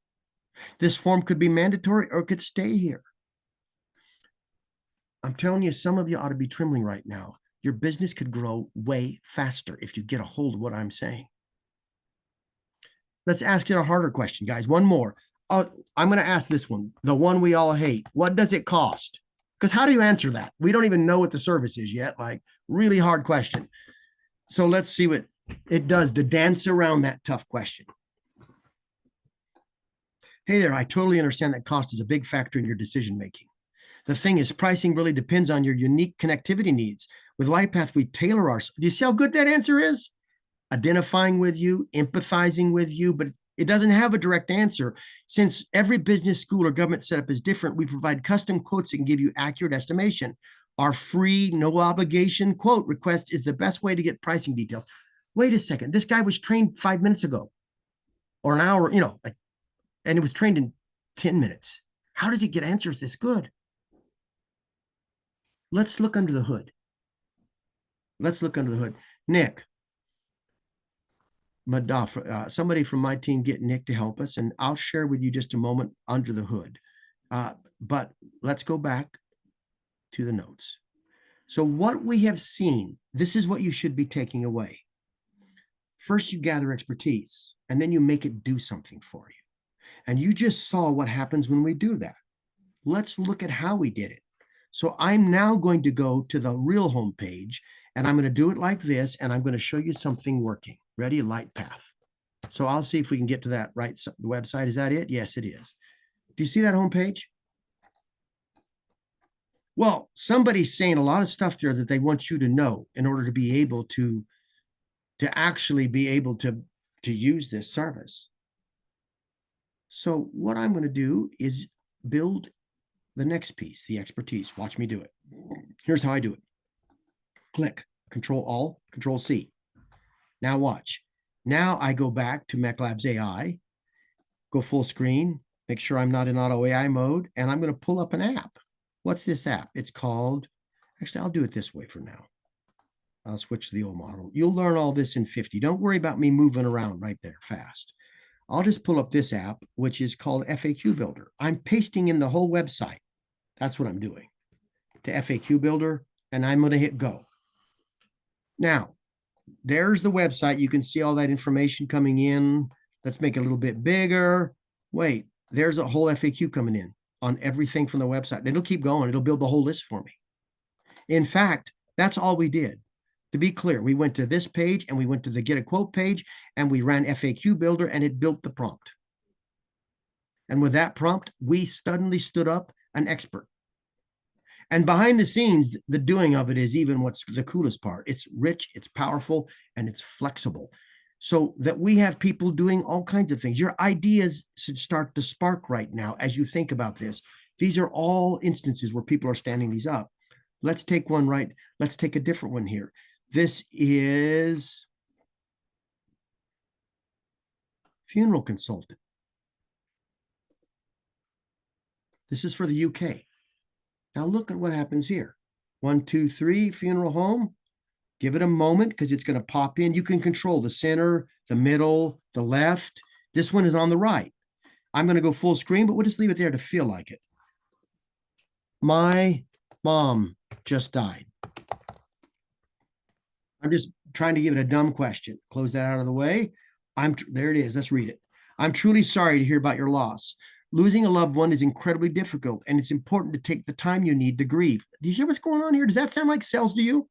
This form could be mandatory or it could stay here. I'm telling you, some of you ought to be trembling right now. Your business could grow way faster if you get a hold of what I'm saying. Let's ask it a harder question, guys. One more. I'm going to ask this one, the one we all hate. What does it cost? Because how do you answer that? We don't even know what the service is yet. Like, really hard question. So let's see what it does to dance around that tough question. Hey there, I totally understand that cost is a big factor in your decision making. The thing is, pricing really depends on your unique connectivity needs. With LightPath, we tailor our. Do you see how good that answer is? Identifying with you, empathizing with you, but it doesn't have a direct answer. Since every business, school, or government setup is different, we provide custom quotes that can give you accurate estimation. Our free, no obligation quote request is the best way to get pricing details. Wait a second, this guy was trained 5 minutes ago, or an hour, and it was trained in 10 minutes. How does it get answers this good? Let's look under the hood. Let's look under the hood. Nick, somebody from my team, get Nick to help us, and I'll share with you just a moment under the hood. But let's go back to the notes. So what we have seen, this is what you should be taking away. First, you gather expertise, and then you make it do something for you. And you just saw what happens when we do that. Let's look at how we did it. So I'm now going to go to the real homepage, and I'm going to do it like this, and I'm going to show you something working. Ready? LightPath. So I'll see if we can get to that right website. Is that it? Yes, it is. Do you see that homepage? Well, somebody's saying a lot of stuff there that they want you to know in order to be able to actually be able to use this service. So what I'm going to do is build the next piece, the expertise. Watch me do it. Here's how I do it. Click, Control-Alt, Control-C. Now watch. Now I go back to Meclabs AI, go full screen, make sure I'm not in auto AI mode, and I'm going to pull up an app. What's this app? It's called, actually, I'll do it this way for now. I'll switch to the old model. You'll learn all this in 50. Don't worry about me moving around right there fast. I'll just pull up this app, which is called FAQ Builder. I'm pasting in the whole website. That's what I'm doing to FAQ Builder, and I'm going to hit go. Now, there's the website. You can see all that information coming in. Let's make it a little bit bigger. Wait, there's a whole FAQ coming in on everything from the website. And it'll keep going. It'll build the whole list for me. In fact, that's all we did. To be clear, we went to this page and we went to the get a quote page and we ran FAQ Builder and it built the prompt. And with that prompt, we suddenly stood up an expert. And behind the scenes, the doing of it is even what's the coolest part. It's rich, it's powerful, and it's flexible. So that we have people doing all kinds of things. Your ideas should start to spark right now as you think about this. These are all instances where people are standing these up. Let's take one right. Let's take a different one here. This is funeral consultant. This is for the UK. Now look at what happens here. 1, 2, 3, funeral home. Give it a moment because it's going to pop in. You can control the center, the middle, the left. This one is on the right. I'm going to go full screen, but we'll just leave it there to feel like it. My mom just died. I'm just trying to give it a dumb question. Close that out of the way. There it is. Let's read it. I'm truly sorry to hear about your loss. Losing a loved one is incredibly difficult, and it's important to take the time you need to grieve. Do you hear what's going on here? Does that sound like sales to you?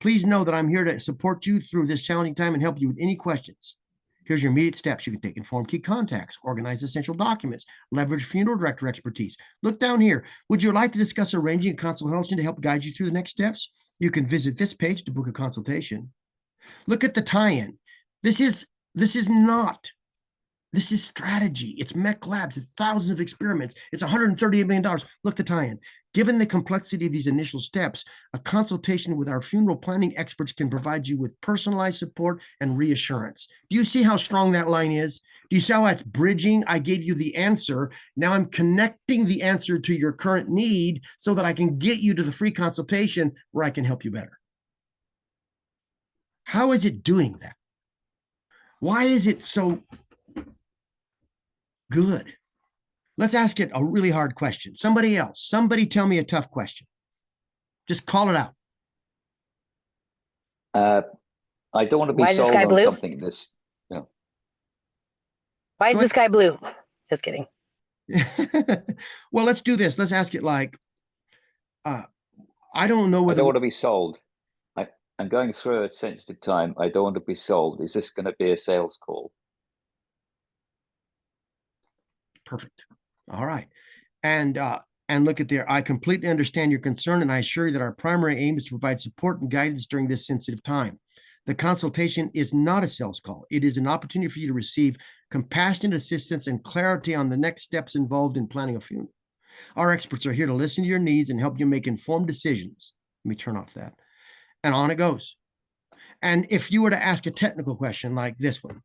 Please know that I'm here to support you through this challenging time and help you with any questions. Here's your immediate steps. You can take informed key contacts, organize essential documents, leverage funeral director expertise. Look down here. Would you like to discuss arranging a consultation to help guide you through the next steps? You can visit this page to book a consultation. Look at the tie-in. This is strategy. It's Meclabs. It's thousands of experiments. It's $138 million. Look, the tie-in. Given the complexity of these initial steps, a consultation with our funeral planning experts can provide you with personalized support and reassurance. Do you see how strong that line is? Do you see how it's bridging? I gave you the answer. Now I'm connecting the answer to your current need so that I can get you to the free consultation where I can help you better. How is it doing that? Why is it so good? Let's ask it a really hard question. Somebody else, somebody tell me a tough question. Just call it out. I don't want to be Why is the sold sky on blue? something this, you know. Why is the sky blue? Just kidding. Well, let's do this. Let's ask it like, I don't know I whether don't want to be sold. I'm going through a sensitive time. I don't want to be sold. Is this going to be a sales call? Perfect. All right. And look at there. I completely understand your concern, and I assure you that our primary aim is to provide support and guidance during this sensitive time. The consultation is not a sales call. It is an opportunity for you to receive compassionate assistance and clarity on the next steps involved in planning a funeral. Our experts are here to listen to your needs and help you make informed decisions. Let me turn off that. And on it goes. And if you were to ask a technical question like this one,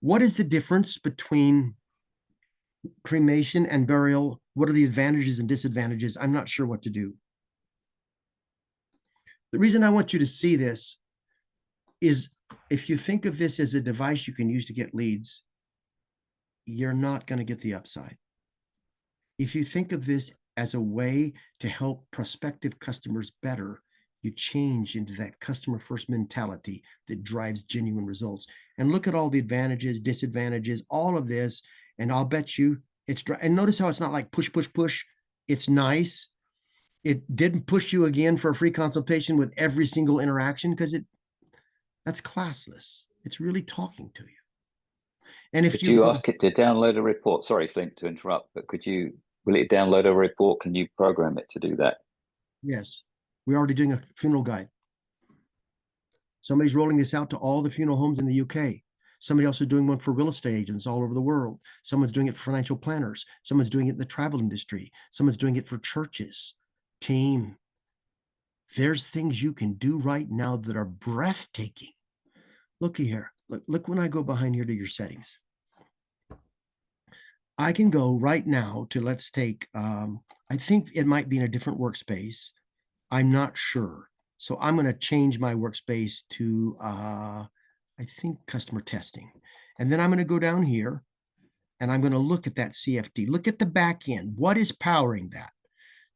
what is the difference between cremation and burial? What are the advantages and disadvantages? I'm not sure what to do. The reason I want you to see this is if you think of this as a device you can use to get leads, you're not going to get the upside. If you think of this as a way to help prospective customers better, you change into that customer first mentality that drives genuine results. And look at all the advantages, disadvantages, all of this. And I'll bet you and notice how it's not like push, push, push. It's nice. It didn't push you again for a free consultation with every single interaction because that's classless. It's really talking to you. And if you ask it to download a report, sorry, Flint, to interrupt, but will it download a report? Can you program it to do that? Yes. We're already doing a funeral guide. Somebody's rolling this out to all the funeral homes in the UK. Somebody else is doing one for real estate agents all over the world. Someone's doing it for financial planners. Someone's doing it in the travel industry. Someone's doing it for churches. Team, there's things you can do right now that are breathtaking. Looky here. Look when I go behind here to your settings. I can go right now to, let's take, I think it might be in a different workspace. I'm not sure. So I'm going to change my workspace to, I think, customer testing. And then I'm going to go down here and I'm going to look at that CFD. Look at the back end. What is powering that?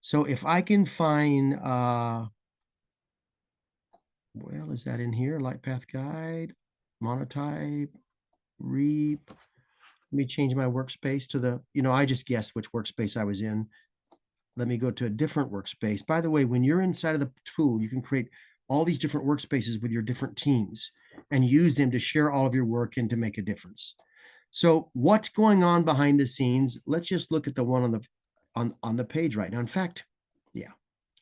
So if I can find, well, is that in here? Lightpath guide, monotype, reap. Let me change my workspace to the, I just guessed which workspace I was in. Let me go to a different workspace. By the way, when you're inside of the tool, you can create all these different workspaces with your different teams and use them to share all of your work and to make a difference. So what's going on behind the scenes? Let's just look at the one on the page right now. In fact, yeah,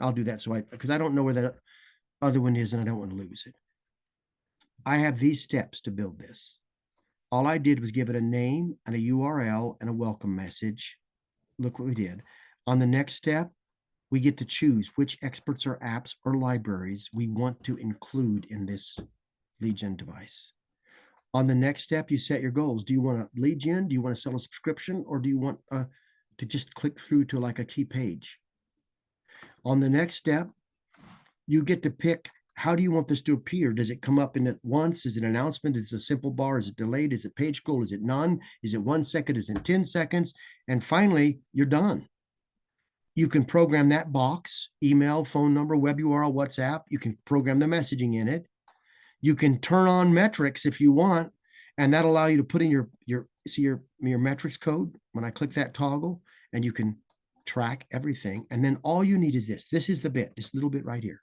I'll do that. Because I don't know where that other one is and I don't want to lose it. I have these steps to build this. All I did was give it a name and a URL and a welcome message. Look what we did. On the next step, we get to choose which experts or apps or libraries we want to include in this lead gen device. On the next step, you set your goals. Do you want to lead gen? Do you want to sell a subscription? Or do you want to just click through to like a key page? On the next step, you get to pick, how do you want this to appear? Does it come up in it once? Is it an announcement? Is it a simple bar? Is it delayed? Is it page scroll? Is it none? Is it 1 second? Is it 10 seconds? And finally, you're done. You can program that box, email, phone number, web URL, WhatsApp. You can program the messaging in it. You can turn on metrics if you want, and that'll allow you to put in your metrics code when I click that toggle, and you can track everything. And then all you need is this. This is the bit, this little bit right here.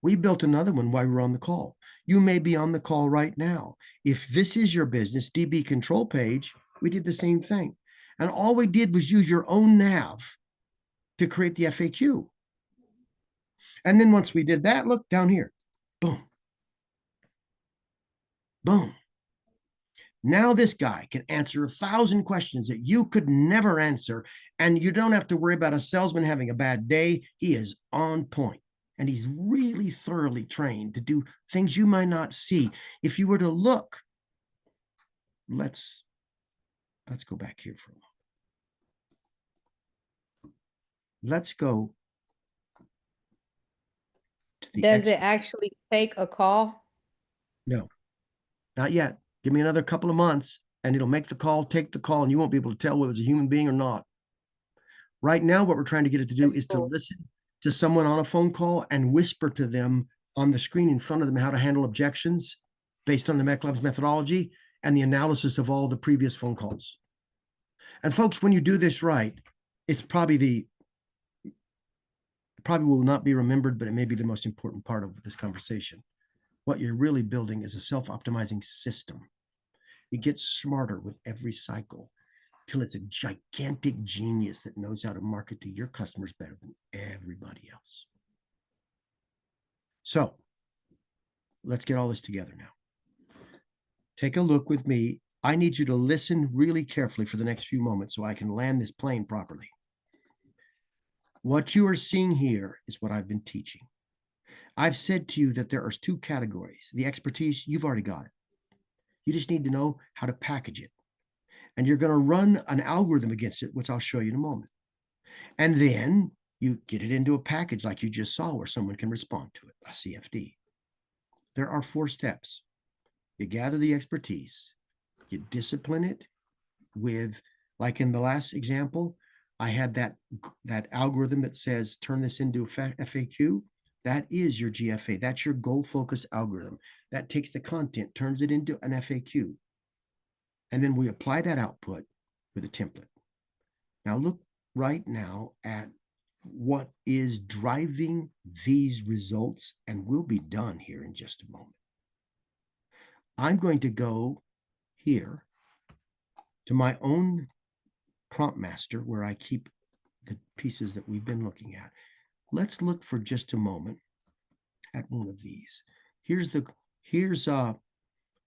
We built another one while we were on the call. You may be on the call right now. If this is your business DB control page, we did the same thing. And all we did was use your own nav to create the FAQ. And then once we did that, look down here, boom, boom. Now this guy can answer 1,000 questions that you could never answer. And you don't have to worry about a salesman having a bad day. He is on point. And he's really thoroughly trained to do things you might not see. If you were to look, let's go back here for a moment. Let's go to the Does it actually take a call? No, not yet. Give me another couple of months and it'll make the call, take the call, and you won't be able to tell whether it's a human being or not. Right now, what we're trying to get it to do is to listen to someone on a phone call and whisper to them on the screen in front of them how to handle objections based on the Meclabs methodology and the analysis of all the previous phone calls. And folks, when you do this right, it's probably will not be remembered, but it may be the most important part of this conversation. What you're really building is a self-optimizing system. It gets smarter with every cycle till it's a gigantic genius that knows how to market to your customers better than everybody else. So let's get all this together now. Take a look with me. I need you to listen really carefully for the next few moments so I can land this plane properly. What you are seeing here is what I've been teaching. I've said to you that there are 2 categories. The expertise, you've already got it. You just need to know how to package it. And you're going to run an algorithm against it, which I'll show you in a moment. And then you get it into a package like you just saw where someone can respond to it, a CFD. There are 4 steps. You gather the expertise, you discipline it with, like in the last example, I had that algorithm that says, turn this into a FAQ. That is your GFA. That's your goal focus algorithm. That takes the content, turns it into an FAQ. And then we apply that output with a template. Now look right now at what is driving these results, and we'll be done here in just a moment. I'm going to go here to my own prompt master where I keep the pieces that we've been looking at. Let's look for just a moment at one of these. Here's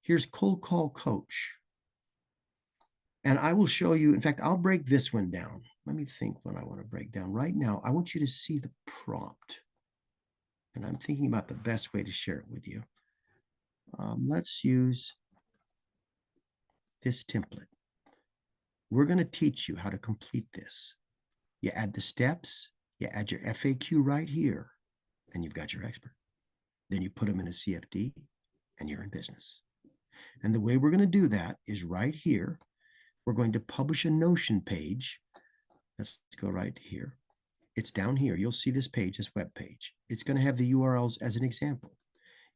Here's Cold Call Coach. And I will show you, in fact, I'll break this one down. Let me think what I want to break down. Right now, I want you to see the prompt. And I'm thinking about the best way to share it with you. Let's use this template. We're going to teach you how to complete this. You add the steps, you add your FAQ right here, and you've got your expert. Then you put them in a CFD, and you're in business. And the way we're going to do that is right here. We're going to publish a Notion page. Let's go right here. It's down here. You'll see this page, this web page. It's going to have the URLs as an example.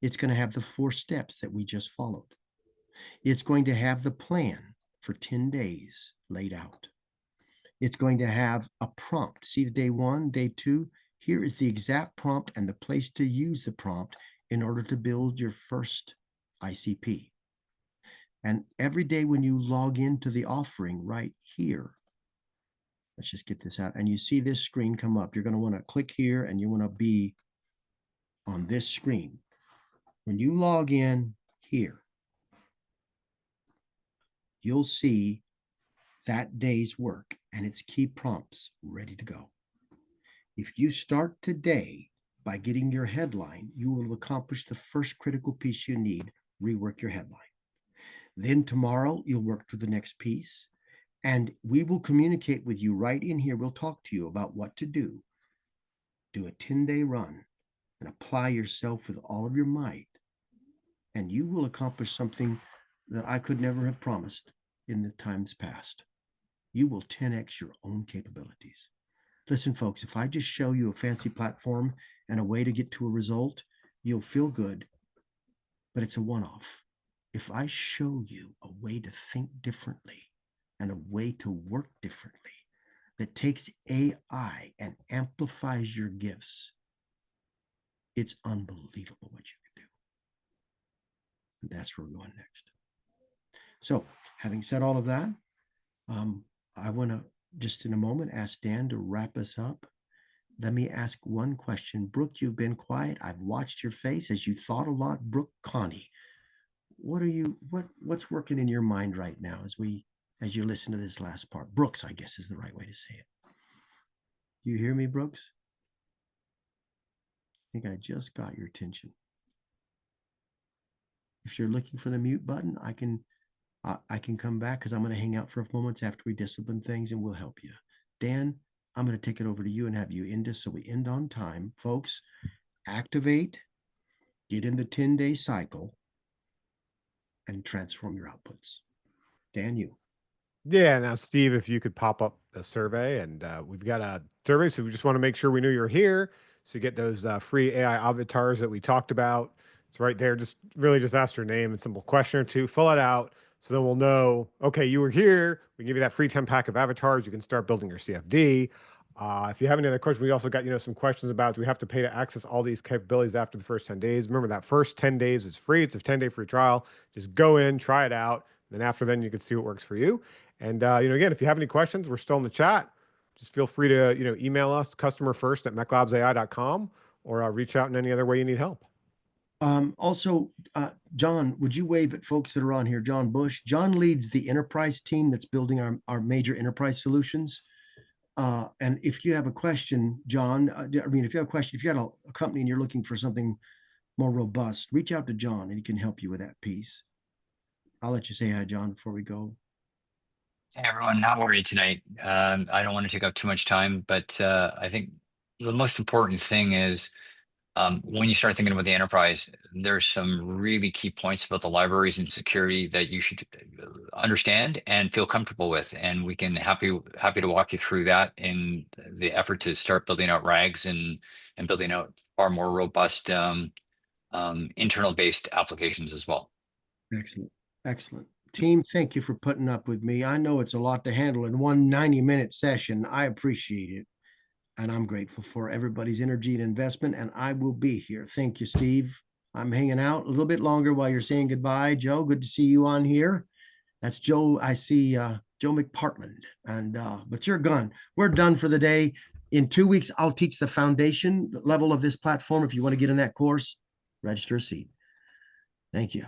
It's going to have the 4 steps that we just followed. It's going to have the plan for 10 days laid out. It's going to have a prompt. See the day 1, day 2. Here is the exact prompt and the place to use the prompt in order to build your first ICP. And every day when you log into the offering right here, let's just get this out, and you see this screen come up, you're going to want to click here and you want to be on this screen. When you log in here, you'll see that day's work and its key prompts ready to go. If you start today by getting your headline, you will have accomplished the first critical piece you need, rework your headline. Then tomorrow, you'll work to the next piece, and we will communicate with you right in here. We'll talk to you about what to do. Do a 10-day run and apply yourself with all of your might, and you will accomplish something that I could never have promised in the times past. You will 10x your own capabilities. Listen, folks, if I just show you a fancy platform and a way to get to a result, you'll feel good, but it's a one-off. If I show you a way to think differently and a way to work differently that takes AI and amplifies your gifts, it's unbelievable what you can do. And that's where we're going next. So, having said all of that, I want to just in a moment ask Dan to wrap us up. Let me ask one question. Brooke, you've been quiet. I've watched your face as you thought a lot. Brooke Connie, what's working in your mind right now as you listen to this last part? Brooks, I guess, is the right way to say it. You hear me, Brooks? I think I just got your attention. If you're looking for the mute button, I can come back because I'm going to hang out for a few moments after we discipline things and we'll help you. Dan, I'm going to take it over to you and have you end us so we end on time. Folks, activate, get in the 10-day cycle, and transform your outputs. Dan, you. Yeah, now Steve, if you could pop up the survey, and we've got a survey, so we just want to make sure we knew you're here. So you get those free AI avatars that we talked about. It's right there. Just really just ask your name and simple question or two. Fill it out, so then we'll know. Okay, you were here. We can give you that free 10-pack of avatars. You can start building your CFD. If you have any other questions, we also got some questions about do we have to pay to access all these capabilities after the first 10 days? Remember that first 10 days is free. It's a 10-day free trial. Just go in, try it out. Then after then, you can see what works for you. And again, if you have any questions, we're still in the chat. Just feel free to email us customerfirst@meclabsai.com or reach out in any other way you need help. Also, John, would you wave at folks that are on here? John Bush. John leads the enterprise team that's building our major enterprise solutions. And if you have a question, John, if you have a question, if you got a company and you're looking for something more robust, reach out to John and he can help you with that piece. I'll let you say hi, John, before we go. Hey, everyone, not worried tonight. I don't want to take up too much time, but I think the most important thing is when you start thinking about the enterprise, there's some really key points about the libraries and security that you should understand and feel comfortable with. And we can happy to walk you through that in the effort to start building out RAGs and building out far more robust internal based applications as well. Excellent. Excellent. Team, thank you for putting up with me. I know it's a lot to handle in one 90-minute session. I appreciate it. And I'm grateful for everybody's energy and investment, and I will be here. Thank you, Steve. I'm hanging out a little bit longer while you're saying goodbye. Joe, good to see you on here. That's Joe. I see Joe McPartland. And but you're gone. We're done for the day. In 2 weeks, I'll teach the foundation level of this platform. If you want to get in that course, register a seat. Thank you.